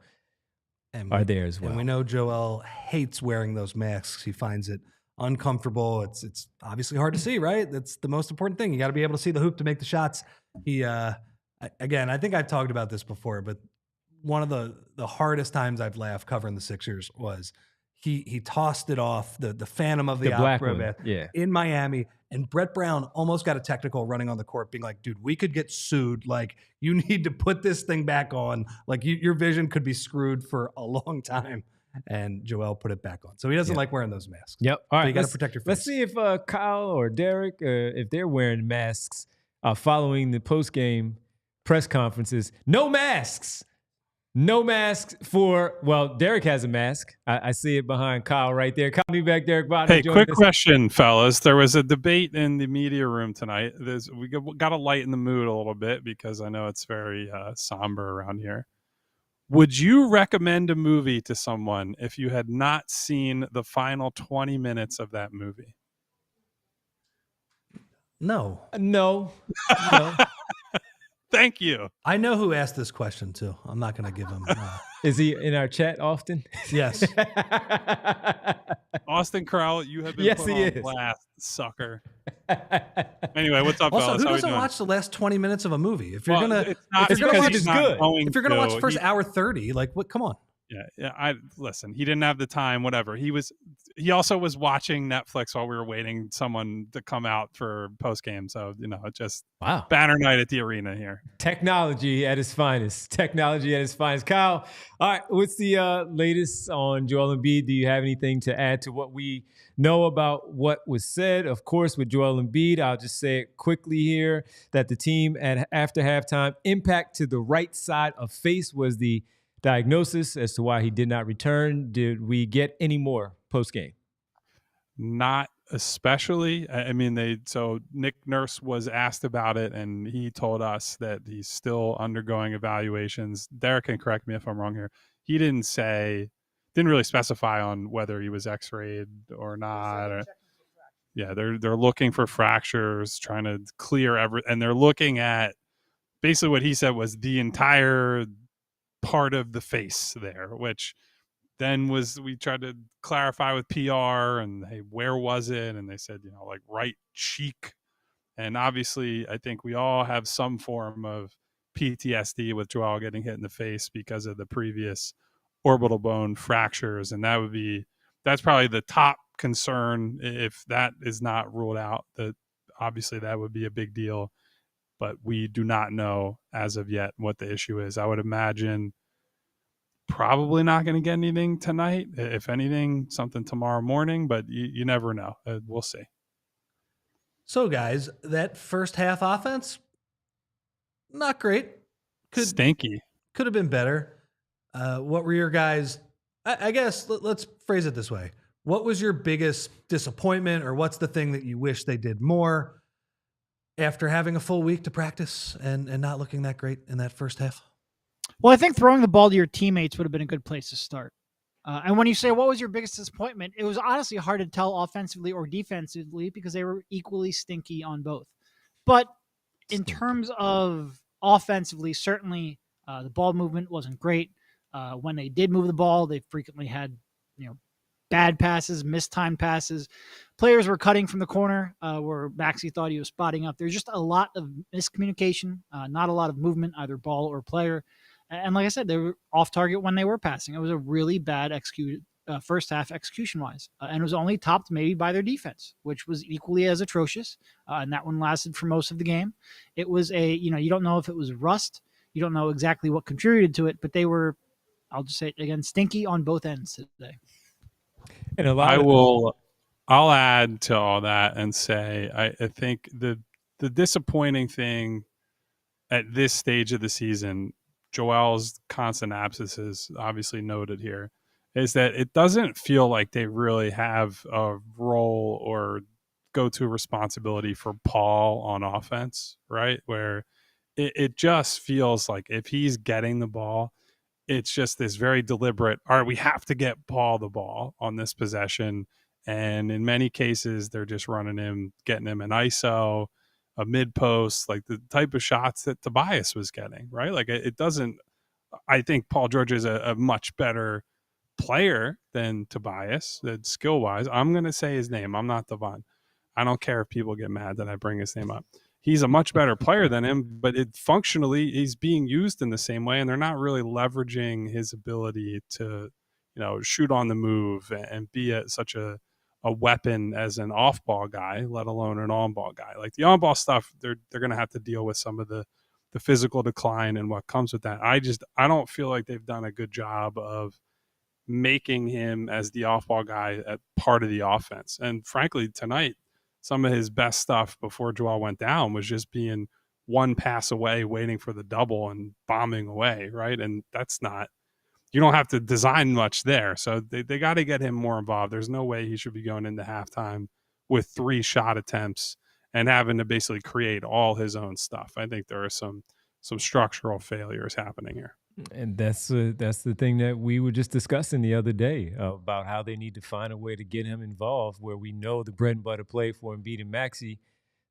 are there as well. And we know Joel hates wearing those masks. He finds it uncomfortable. It's obviously hard to see, right? That's the most important thing. You got to be able to see the hoop to make the shots. He, again, I think I've talked about this before, but one of the hardest times I've laughed covering the Sixers was he tossed it off the Phantom of the Opera in Miami, and Brett Brown almost got a technical running on the court, being like, dude, we could get sued. Like, you need to put this thing back on. Like, your vision could be screwed for a long time. And Joel put it back on. So he doesn't like wearing those masks. Yep. All right. So you got to protect your face. Let's see if Kyle or Derek, if they're wearing masks following the post-game press conferences. No masks. No mask Derek has a mask. I see it behind Kyle right there. Kyle Neubeck, Derek Bodner. Hey, quick question, fellas. There was a debate in the media room tonight. We got to lighten the mood a little bit because I know it's very somber around here. Would you recommend a movie to someone if you had not seen the final 20 minutes of that movie? No. Thank you. I know who asked this question too. I'm not going to give him. Is he in our chat often? Yes. Austin Crowell, you have been put on blast, sucker. Anyway, what's up, also, fellas? who doesn't watch the last 20 minutes of a movie? If you're gonna, if you're gonna watch the first hour 30, like what? Come on. Yeah. I listen. He didn't have the time. Whatever. He also was watching Netflix while we were waiting someone to come out for post game. So just banner night at the arena here. Technology at its finest. Kyle, all right. What's the latest on Joel Embiid? Do you have anything to add to what we know about what was said? Of course, with Joel Embiid, I'll just say it quickly here that the team after halftime, impact to the right side of face was the diagnosis as to why he did not return. Did we get any more post game? Not especially. I mean, so Nick Nurse was asked about it, and he told us that he's still undergoing evaluations. Derek can correct me if I'm wrong here. He didn't really specify on whether he was X-rayed or not. They're looking for fractures, trying to clear and they're looking at basically what he said was the entire part of the face there, which then we tried to clarify with PR and hey, where was it? And they said, like right cheek. And obviously I think we all have some form of PTSD with Joel getting hit in the face because of the previous orbital bone fractures. And that's probably the top concern. If that is not ruled out, that obviously that would be a big deal, but we do not know as of yet what the issue is. I would imagine probably not going to get anything tonight. If anything, something tomorrow morning, but you never know. We'll see. So, guys, that first half offense, not great. Stinky. Could have been better. What were your guys? I guess let's phrase it this way. What was your biggest disappointment, or what's the thing that you wish they did more after having a full week to practice and not looking that great in that first half? Well, I think throwing the ball to your teammates would have been a good place to start. And when you say what was your biggest disappointment, it was honestly hard to tell offensively or defensively because they were equally stinky on both. But in terms of offensively, certainly the ball movement wasn't great. When they did move the ball, they frequently had bad passes, mistimed passes. Players were cutting from the corner where Maxey thought he was spotting up. There's just a lot of miscommunication, not a lot of movement, either ball or player. And like I said, they were off target when they were passing. It was a really bad first half execution-wise. And it was only topped maybe by their defense, which was equally as atrocious. And that one lasted for most of the game. It was you don't know if it was rust. You don't know exactly what contributed to it, but they were, I'll just say it again, stinky on both ends today. And I'll add to all that and say I think the disappointing thing at this stage of the season, Joel's constant absences obviously noted here, is that it doesn't feel like they really have a role or go-to responsibility for Paul on offense, right? Where it just feels like if he's getting the ball, it's just this very deliberate, all right, we have to get Paul the ball on this possession. And in many cases, they're just running him, getting him an ISO, a mid post, like the type of shots that Tobias was getting, right? Like it doesn't, I think Paul George is a much better player than Tobias, that skill wise. I'm going to say his name. I'm not Devon. I don't care if people get mad that I bring his name up. He's a much better player than him, but functionally he's being used in the same way, and they're not really leveraging his ability to, shoot on the move and be such a weapon as an off-ball guy, let alone an on-ball guy. Like the on-ball stuff, they're going to have to deal with some of the physical decline and what comes with that. I don't feel like they've done a good job of making him as the off-ball guy at part of the offense. And frankly, tonight, some of his best stuff before Joel went down was just being one pass away, waiting for the double and bombing away, right? And that's not, you don't have to design much there. So they got to get him more involved. There's no way he should be going into halftime with 3 shot attempts and having to basically create all his own stuff. I think there are some structural failures happening here. And that's the thing that we were just discussing the other day about how they need to find a way to get him involved, where we know the bread and butter play for Embiid and Maxey.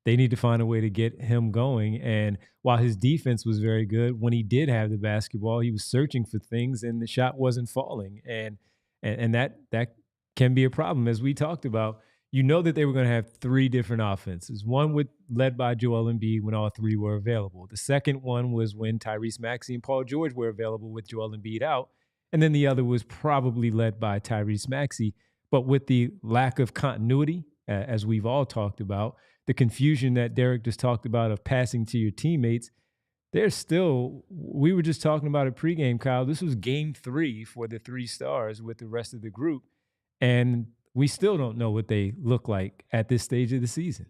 They need to find a way to get him going. And while his defense was very good, when he did have the basketball, he was searching for things and the shot wasn't falling. And that can be a problem. As we talked about, you know that they were going to have 3 different offenses. One led by Joel Embiid when all 3 were available. The second one was when Tyrese Maxey and Paul George were available with Joel Embiid out. And then the other was probably led by Tyrese Maxey. But with the lack of continuity, as we've all talked about, the confusion that Derek just talked about of passing to your teammates, there's still, we were just talking about it pregame, Kyle. This was game 3 for the 3 stars with the rest of the group. And we still don't know what they look like at this stage of the season.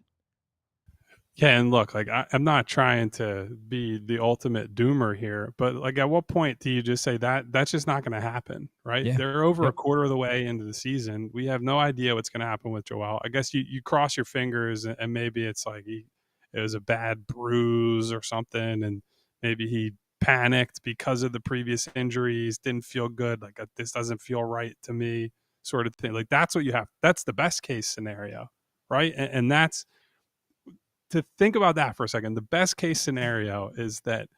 Yeah, and look, like I'm not trying to be the ultimate doomer here, but like at what point do you just say that's just not going to happen, right? Yeah. They're over a quarter of the way into the season. We have no idea what's going to happen with Joel. I guess you cross your fingers and maybe it's like it was a bad bruise or something, and maybe he panicked because of the previous injuries, didn't feel good, like this doesn't feel right to me, sort of thing. Like that's what you have. That's the best case scenario, right? And that's, to think about that for a second, the best case scenario is that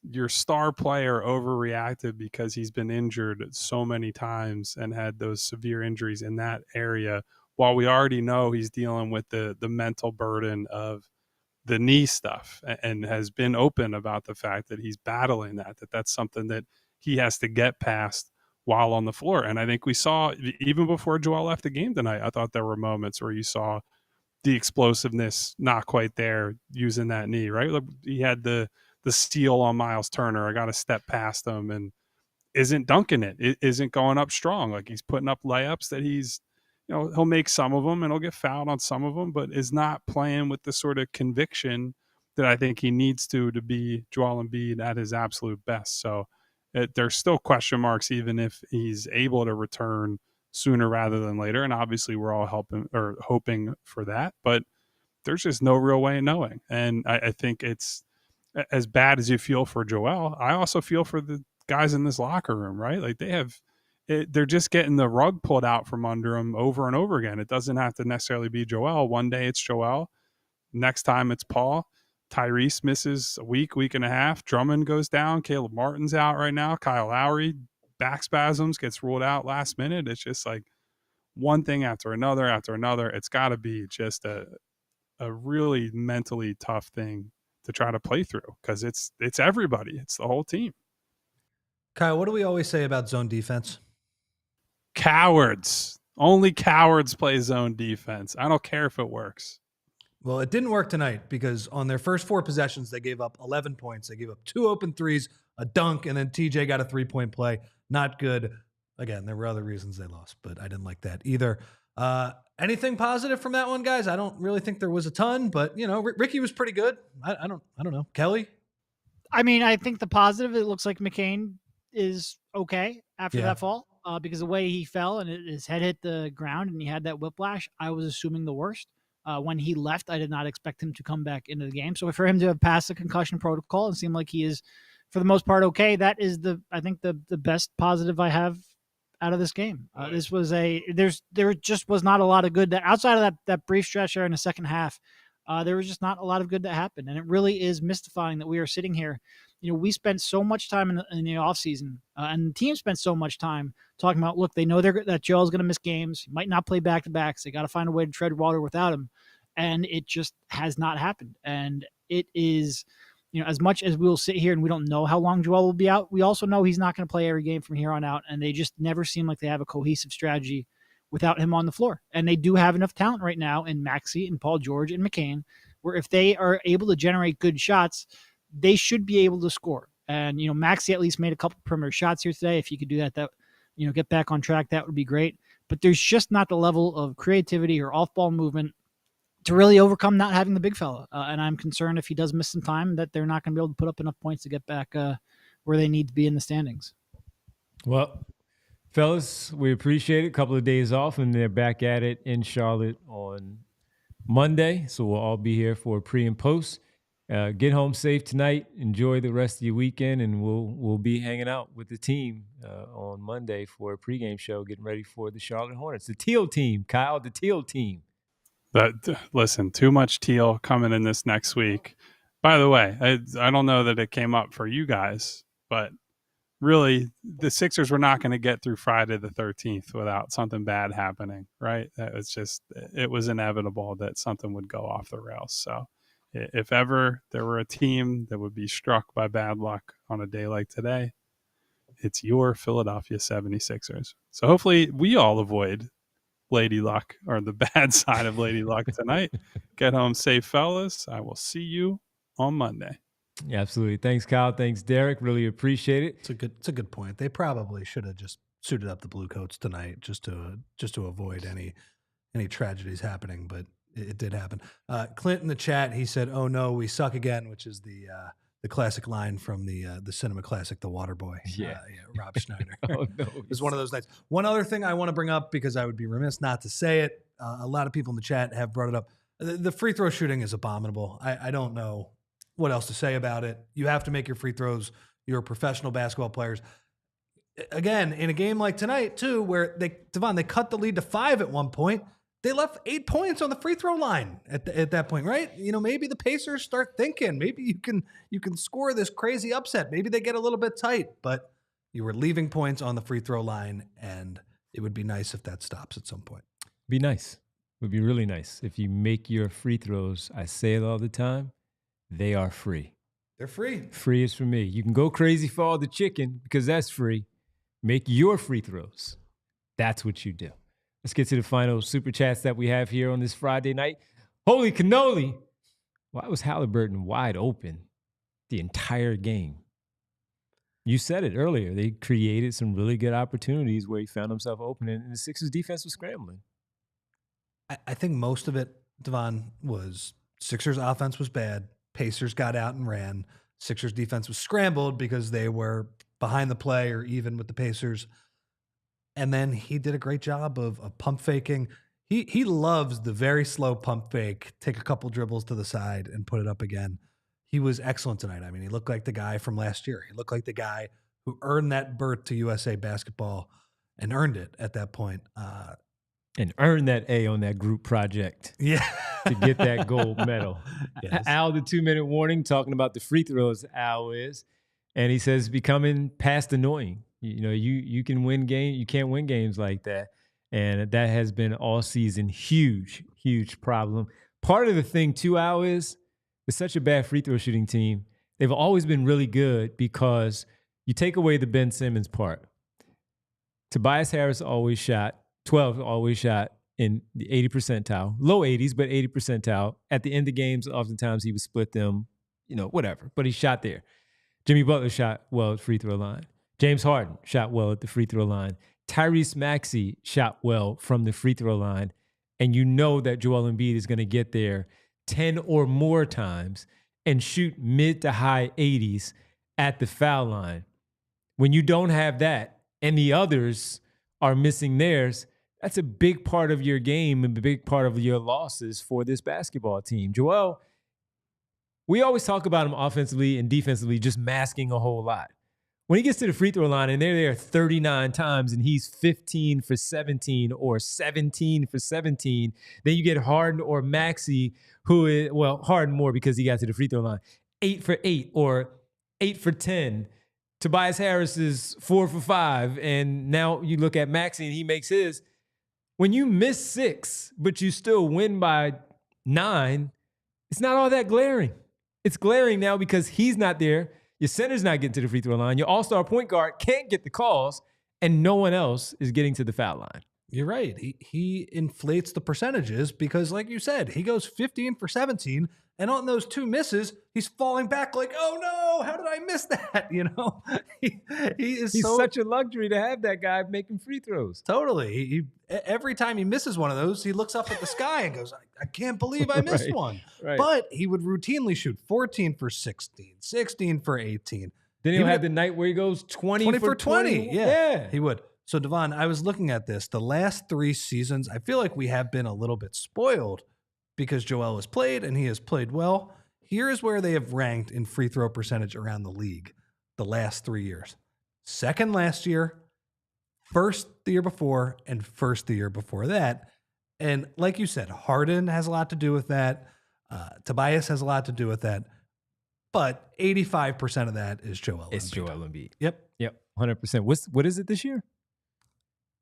your star player overreacted because he's been injured so many times and had those severe injuries in that area, while we already know he's dealing with the mental burden of the knee stuff and has been open about the fact that he's battling that's something that he has to get past while on the floor. And I think we saw, even before Joel left the game tonight, I thought there were moments where you saw the explosiveness not quite there using that knee, right? He had the steal on Miles Turner. I got to step past him and isn't dunking it. Isn't going up strong. Like he's putting up layups that he's, he'll make some of them and he'll get fouled on some of them, but is not playing with the sort of conviction that I think he needs to be Joel Embiid at his absolute best. So there's still question marks, even if he's able to return sooner rather than later. And obviously we're all hoping for that, but there's just no real way of knowing. And I think it's as bad as you feel for Joel. I also feel for the guys in this locker room, right? Like they're just getting the rug pulled out from under them over and over again. It doesn't have to necessarily be Joel. One day it's Joel. Next time it's Paul. Tyrese misses a week and a half. Drummond goes down. Caleb Martin's out right now. Kyle Lowry, back spasms, gets ruled out last minute. It's just like one thing after another. It's got to be just a really mentally tough thing to try to play through, because it's everybody. It's the whole team. Kyle, what do we always say about zone defense? Cowards. Only cowards play zone defense. I don't care if it works. Well, it didn't work tonight because on their first 4 possessions, they gave up 11 points. They gave up 2 open threes, a dunk, and then TJ got a 3-point play. Not good. Again, there were other reasons they lost, but I didn't like that either. Anything positive from that one, guys? I don't really think there was a ton, but Ricky was pretty good. I don't know. Kelly? I mean, I think the positive, it looks like McCain is okay after that fall, because the way he fell and his head hit the ground and he had that whiplash, I was assuming the worst. When he left, I did not expect him to come back into the game. So for him to have passed the concussion protocol and seem like he is, for the most part, okay, that is I think the best positive I have out of this game. This was there just was not a lot of good that outside of that brief stretch there in the second half. There was just not a lot of good that happened. And it really is mystifying that we are sitting here. We spent so much time in the offseason, and the team spent so much time talking about, look, they know that Joel's going to miss games. He might not play back-to-backs. They got to find a way to tread water without him. And it just has not happened. And it is, as much as we'll sit here and we don't know how long Joel will be out, we also know he's not going to play every game from here on out. And they just never seem like they have a cohesive strategy without him on the floor. And they do have enough talent right now in Maxey and Paul George and McCain, where if they are able to generate good shots, they should be able to score. And, Maxey at least made a couple perimeter shots here today. If you could do that, get back on track, that would be great. But there's just not the level of creativity or off-ball movement to really overcome not having the big fella. And I'm concerned if he does miss some time that they're not going to be able to put up enough points to get back where they need to be in the standings. Well, fellas, we appreciate it. A couple of days off, and they're back at it in Charlotte on Monday. So we'll all be here for pre and post. Get home safe tonight. Enjoy the rest of your weekend, and we'll be hanging out with the team on Monday for a pregame show, getting ready for the Charlotte Hornets. The Teal team, Kyle, the Teal team. Listen, too much Teal coming in this next week. By the way, I don't know that it came up for you guys, but really, the Sixers were not going to get through Friday the 13th without something bad happening, right? It was inevitable that something would go off the rails. So if ever there were a team that would be struck by bad luck on a day like today, it's your Philadelphia 76ers. So hopefully we all avoid Lady Luck, or the bad side of Lady Luck tonight. Get home safe, fellas. I will see you on Monday. Yeah, absolutely. Thanks, Kyle. Thanks, Derek. Really appreciate it. It's a good point. They probably should have just suited up the blue coats tonight just to avoid any tragedies happening, but it did happen. Clint in the chat, he said, "Oh no, we suck again," which is the classic line from the cinema classic, The Waterboy. Yeah, Rob Schneider. Oh no, It was one of those nights. One other thing I want to bring up, because I would be remiss not to say it. A lot of people in the chat have brought it up. The free throw shooting is abominable. I don't know what else to say about it. You have to make your free throws. You're professional basketball players. Again, in a game like tonight, too, where they cut the lead to 5 at one point. They left 8 points on the free throw line at that point, right? You know, maybe the Pacers start thinking, maybe you can score this crazy upset. Maybe they get a little bit tight, but you were leaving points on the free throw line, and it would be nice if that stops at some point. Be nice. It would be really nice if you make your free throws. I say it all the time. They are free. They're free. Free is for me. You can go crazy for all the chicken because that's free. Make your free throws. That's what you do. Let's get to the final super chats that we have here on this Friday night. Holy cannoli. Why was Haliburton wide open the entire game? You said it earlier. They created some really good opportunities where he found himself open, and the Sixers defense was scrambling. I think most of it, Devon, was Sixers offense was bad. Pacers got out and ran. Sixers defense was scrambled because they were behind the play or even with the Pacers. And then he did a great job of pump faking. He loves the very slow pump fake, take a couple dribbles to the side and put it up again. He was excellent tonight. I mean, he looked like the guy from last year. He looked like the guy who earned that berth to USA Basketball and earned it at that point. And earned that A on that group project. Yeah. To get that gold medal. Yes. Al, the 2-minute warning, talking about the free throws, Al is. And he says, becoming past annoying. You know, you can win games. You can't win games like that. And that has been all season huge problem. Part of the thing, too, Al, is it's such a bad free throw shooting team. They've always been really good because you take away the Ben Simmons part. Tobias Harris always shot. 12 always shot in the 80 percentile, low 80s, but 80 percentile. At the end of games, oftentimes he would split them, whatever. But he shot there. Jimmy Butler shot well at free throw line. James Harden shot well at the free throw line. Tyrese Maxey shot well from the free throw line. And you know that Joel Embiid is going to get there 10 or more times and shoot mid to high 80s at the foul line. When you don't have that and the others are missing theirs, that's a big part of your game and a big part of your losses for this basketball team. Joel, we always talk about him offensively and defensively just masking a whole lot. When he gets to the free throw line and they're there 39 times and he's 15 for 17 or 17 for 17, then you get Harden or Maxey, who is, Harden more because he got to the free throw line, 8 for 8 or 8 for 10. Tobias Harris is 4 for 5. And now you look at Maxey and he makes his. When you miss 6, but you still win by 9, it's not all that glaring. It's glaring now because he's not there. Your center's not getting to the free throw line. Your all-star point guard can't get the calls, and no one else is getting to the foul line. You're right. He inflates the percentages because, like you said, he goes 15 for 17, and on those 2 misses, he's falling back like, oh no, how did I miss miss that? He's such a luxury to have that guy making free throws. Totally. He every time he misses one of those, he looks up at the sky and goes, I can't believe I missed one. Right. But he would routinely shoot 14 for 16, 16 for 18. Then he'll have the night where he goes 20 for 20. Yeah, he would. So, Devon, I was looking at this. The last 3 seasons, I feel like we have been a little bit spoiled because Joel has played and he has played well. Here's where they have ranked in free throw percentage around the league the last 3 years. Second last year, first the year before, and first the year before that. And like you said, Harden has a lot to do with that. Tobias has a lot to do with that. But 85% of that is Joel It's Embiid. Joel Embiid. Yep. 100%. What is it this year?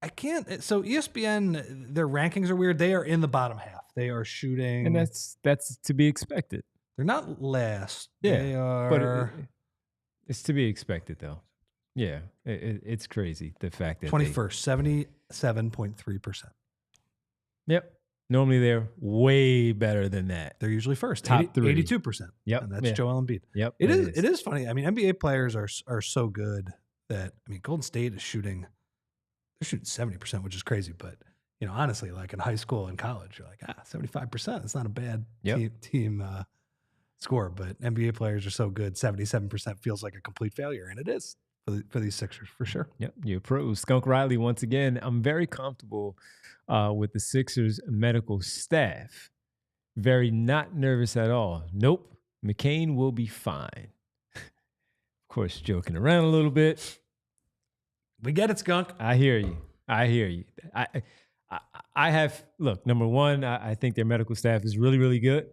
I can't. So ESPN, their rankings are weird. They are in the bottom half. They are shooting. And that's to be expected. They're not last. Yeah, They are. But it's to be expected, though. Yeah, it's crazy, the fact that 21st, 77.3%. Yep. Normally they're way better than that. They're usually first. Top 3. 82%. Yep. And that's Joel Embiid. Yep. It is funny. I mean, NBA players are so good that, Golden State is shooting 70%, which is crazy. But, honestly, like in high school and college, you're like, 75%. It's not a bad team score. But NBA players are so good, 77% feels like a complete failure. And it is for these Sixers, for sure. Yep. You're pro. Skunk Riley, once again, I'm very comfortable with the Sixers medical staff. Very not nervous at all. Nope. McCain will be fine. Of course, joking around a little bit. We get it, Skunk. I hear you. I have, look, number one, I think their medical staff is really, really good.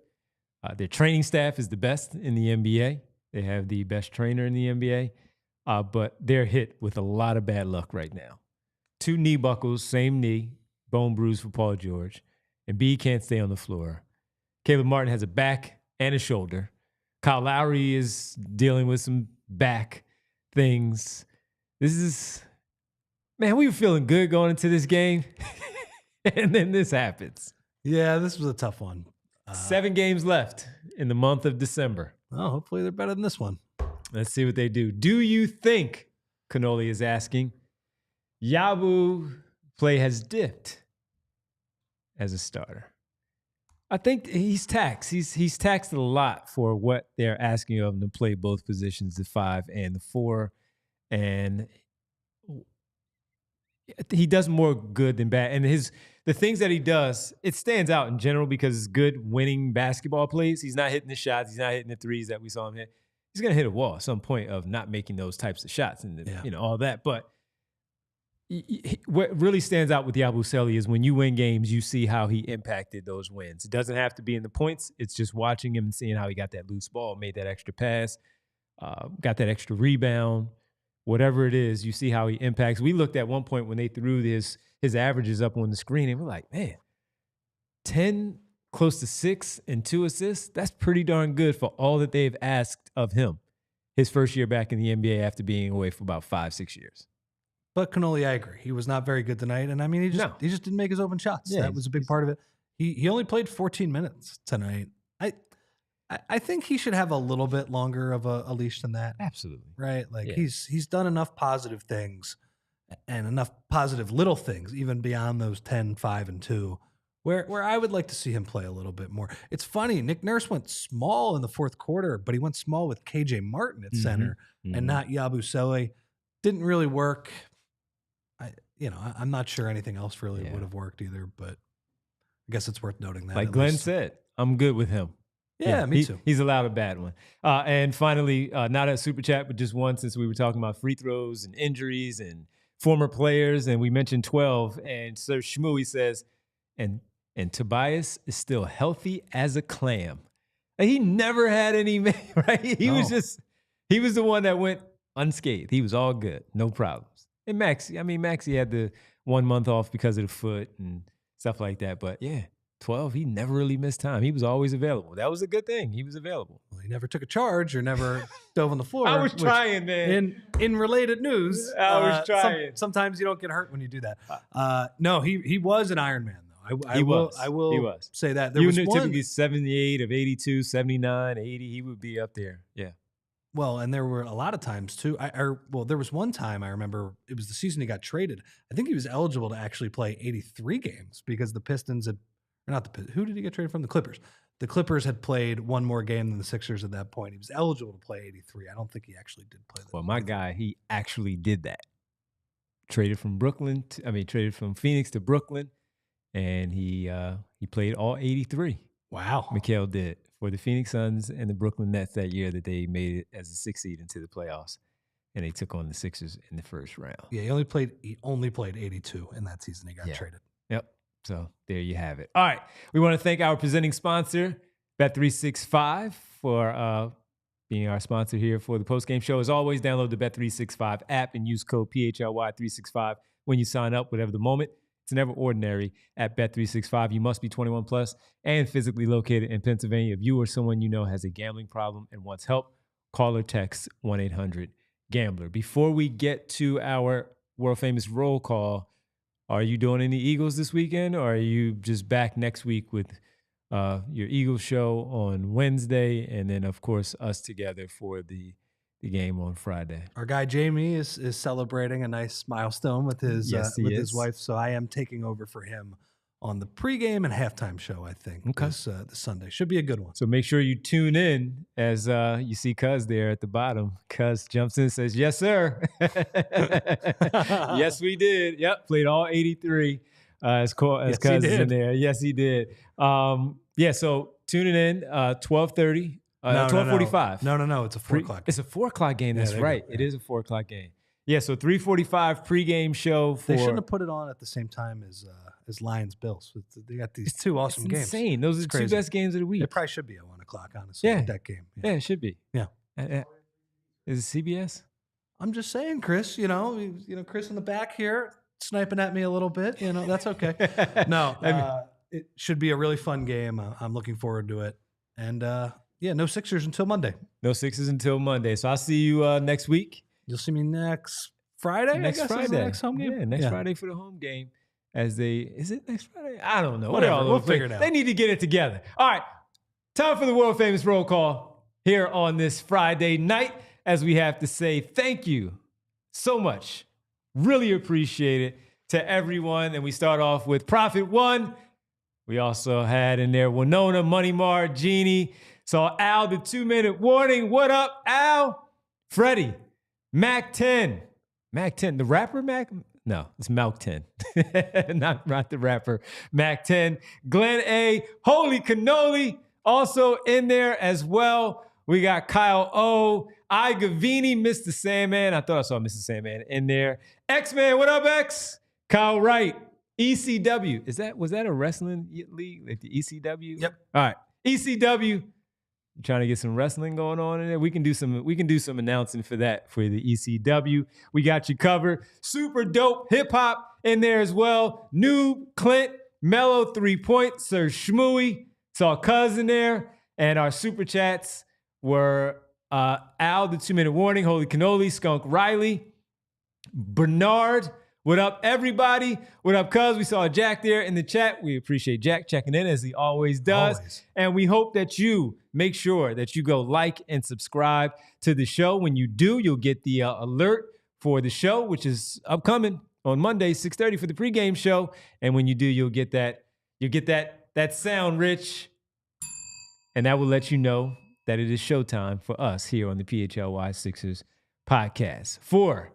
Their training staff is the best in the NBA. They have the best trainer in the NBA. But they're hit with a lot of bad luck right now. 2 knee buckles, same knee, bone bruise for Paul George. Embiid can't stay on the floor. Caleb Martin has a back and a shoulder. Kyle Lowry is dealing with some back things. This is, man, we were feeling good going into this game. And then this happens. Yeah, this was a tough one. 7 games left in the month of December. Well, hopefully they're better than this one. Let's see what they do. Do you think, Cannoli is asking, Yabu play has dipped as a starter? I think he's taxed. He's taxed a lot for what they're asking of him to play both positions, the 5 and the 4. And he does more good than bad. And the things that he does, it stands out in general because it's good winning basketball plays. He's not hitting the shots. He's not hitting the threes that we saw him hit. He's going to hit a wall at some point of not making those types of shots and all that. But what really stands out with Yabusele is when you win games, you see how he impacted those wins. It doesn't have to be in the points. It's just watching him and seeing how he got that loose ball, made that extra pass, got that extra rebound. Whatever it is, you see how he impacts. We looked at one point when they threw his averages up on the screen, and we're like, man, 10, close to 6 and 2 assists, that's pretty darn good for all that they've asked of him his first year back in the NBA after being away for about 5-6 years. But Cannoli, I agree. He was not very good tonight. And he just didn't make his open shots. Yeah, that was a big part of it. He only played 14 minutes tonight. I think he should have a little bit longer of a leash than that. Absolutely. Right? Like he's done enough positive things and enough positive little things, even beyond those 10, 5, and 2, where I would like to see him play a little bit more. It's funny, Nick Nurse went small in the fourth quarter, but he went small with KJ Martin at center and not Yabusele. Didn't really work. I'm not sure anything else really would have worked either, but I guess it's worth noting that. Like Glenn said, I'm good with him. Yeah, me too. He's allowed a bad one. And finally, not a super chat, but just one, since we were talking about free throws and injuries and former players, and we mentioned 12. And Sir Shmooey says, and Tobias is still healthy as a clam. And he never had any, right? He was the one that went unscathed. He was all good, no problems. And Maxey had the 1 month off because of the foot and stuff like that. But yeah, 12, he never really missed time. He was always available. That was a good thing. He was available. Well, he never took a charge or never dove on the floor. I was trying, man. In related news, I was trying. Sometimes you don't get hurt when you do that. No, he was an Iron Man, though. He was. Say that. There was typically 78 of 82, 79, 80. He would be up there. Yeah. Well, and there were a lot of times too. There was one time I remember it was the season he got traded. I think he was eligible to actually play 83 games because the Pistons had, or not the, who did he get traded from? The Clippers. The Clippers had played one more game than the Sixers at that point. He was eligible to play 83. I don't think he actually did play that. Well, my guy, he actually did that. Traded from Phoenix to Brooklyn, and he played all 83. Wow. Mikal did for the Phoenix Suns and the Brooklyn Nets that year that they made it as a 6th seed into the playoffs, and they took on the Sixers in the first round. Yeah, he only played 82 in that season. He got traded. Yep. So there you have it. All right. We want to thank our presenting sponsor, Bet365, for being our sponsor here for the postgame show. As always, download the Bet365 app and use code PHLY365 when you sign up, whatever the moment. It's never ordinary at Bet365. You must be 21 plus and physically located in Pennsylvania. If you or someone you know has a gambling problem and wants help, call or text 1-800-GAMBLER. Before we get to our world-famous roll call, are you doing any Eagles this weekend, or are you just back next week with your Eagles show on Wednesday, and then, of course, us together for the game on Friday? Our guy Jamie is celebrating a nice milestone with his his wife, so I am taking over for him on the pregame and halftime show, I think. Okay. This Sunday. Should be a good one. So make sure you tune in as you see Cuz there at the bottom. Cuz jumps in and says, yes, sir. Yes, we did. Yep, played all 83 as Cuz is in there. Yes, he did. So tuning in, 12:30. 12:45. No. It's a 4 o'clock. It's a 4 o'clock game. That's right. It is a 4 o'clock game. Yeah, so 3:45 pregame show. They shouldn't have put it on at the same time as Lions Bills. They got these two awesome games. Insane. Those are the two best games of the week. It probably should be at 1 o'clock, honestly. Yeah, that game. Yeah, it should be. Yeah. Is it CBS? I'm just saying, Chris. Chris in the back here sniping at me a little bit. That's okay. No, it should be a really fun game. I'm looking forward to it. And no Sixers until Monday. No Sixers until Monday. So I'll see you next week. You'll see me next Friday. Next Friday. Next home game. Yeah, next Friday for the home game. Is it next Friday? I don't know. Whatever. We'll figure it out. They need to get it together. All right. Time for the world famous roll call here on this Friday night, as we have to say thank you so much. Really appreciate it to everyone. And we start off with Prophet One. We also had in there Winona, Money Mar, Jeannie. Saw Al, the 2-minute warning. What up, Al? Freddie, Mac 10. Mac 10, the rapper Mac? No, it's Malk 10. not the rapper. Mac 10. Glenn A. Holy Cannoli. Also in there as well. We got Kyle O. I Gavini, Mr. Sandman. I thought I saw Mr. Sandman in there. X-Man, what up, X? Kyle Wright. ECW. Was that a wrestling league? Like the ECW? Yep. All right. ECW. You trying to get some wrestling going on in there? We can do some announcing for that for the ECW. We got you covered. Super dope hip hop in there as well. Noob, Clint, Mellow 3 Point, Sir Shmooey. Saw Cuz in there. And our super chats were Al, the 2-minute warning, Holy Cannoli, Skunk Riley, Bernard. What up, everybody? What up, Cuz? We saw Jack there in the chat. We appreciate Jack checking in as he always does. And we hope that you make sure that you go like and subscribe to the show. When you do, you'll get the alert for the show, which is upcoming on Monday, 6:30 for the pregame show. And when you do, you'll get that sound, Rich. And that will let you know that it is showtime for us here on the PHLY Sixers podcast. For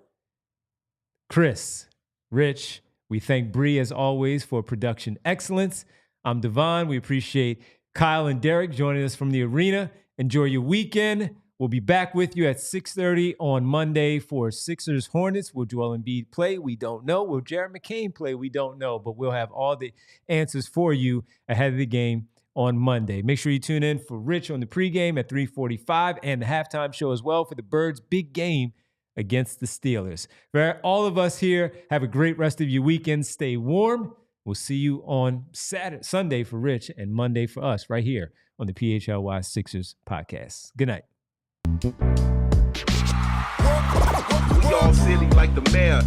Chris, Rich, we thank Bree as always for production excellence. I'm Devon. We appreciate Kyle and Derek joining us from the arena. Enjoy your weekend. We'll be back with you at 6:30 on Monday for Sixers Hornets. Will Joel Embiid play? We don't know. Will Jared McCain play? We don't know. But we'll have all the answers for you ahead of the game on Monday. Make sure you tune in for Rich on the pregame at 3:45 and the halftime show as well for the Birds' big game against the Steelers. For all of us here, have a great rest of your weekend. Stay warm. We'll see you on Sunday for Rich and Monday for us right here on the PHLY Sixers podcast. Good night. We all silly like the mayor.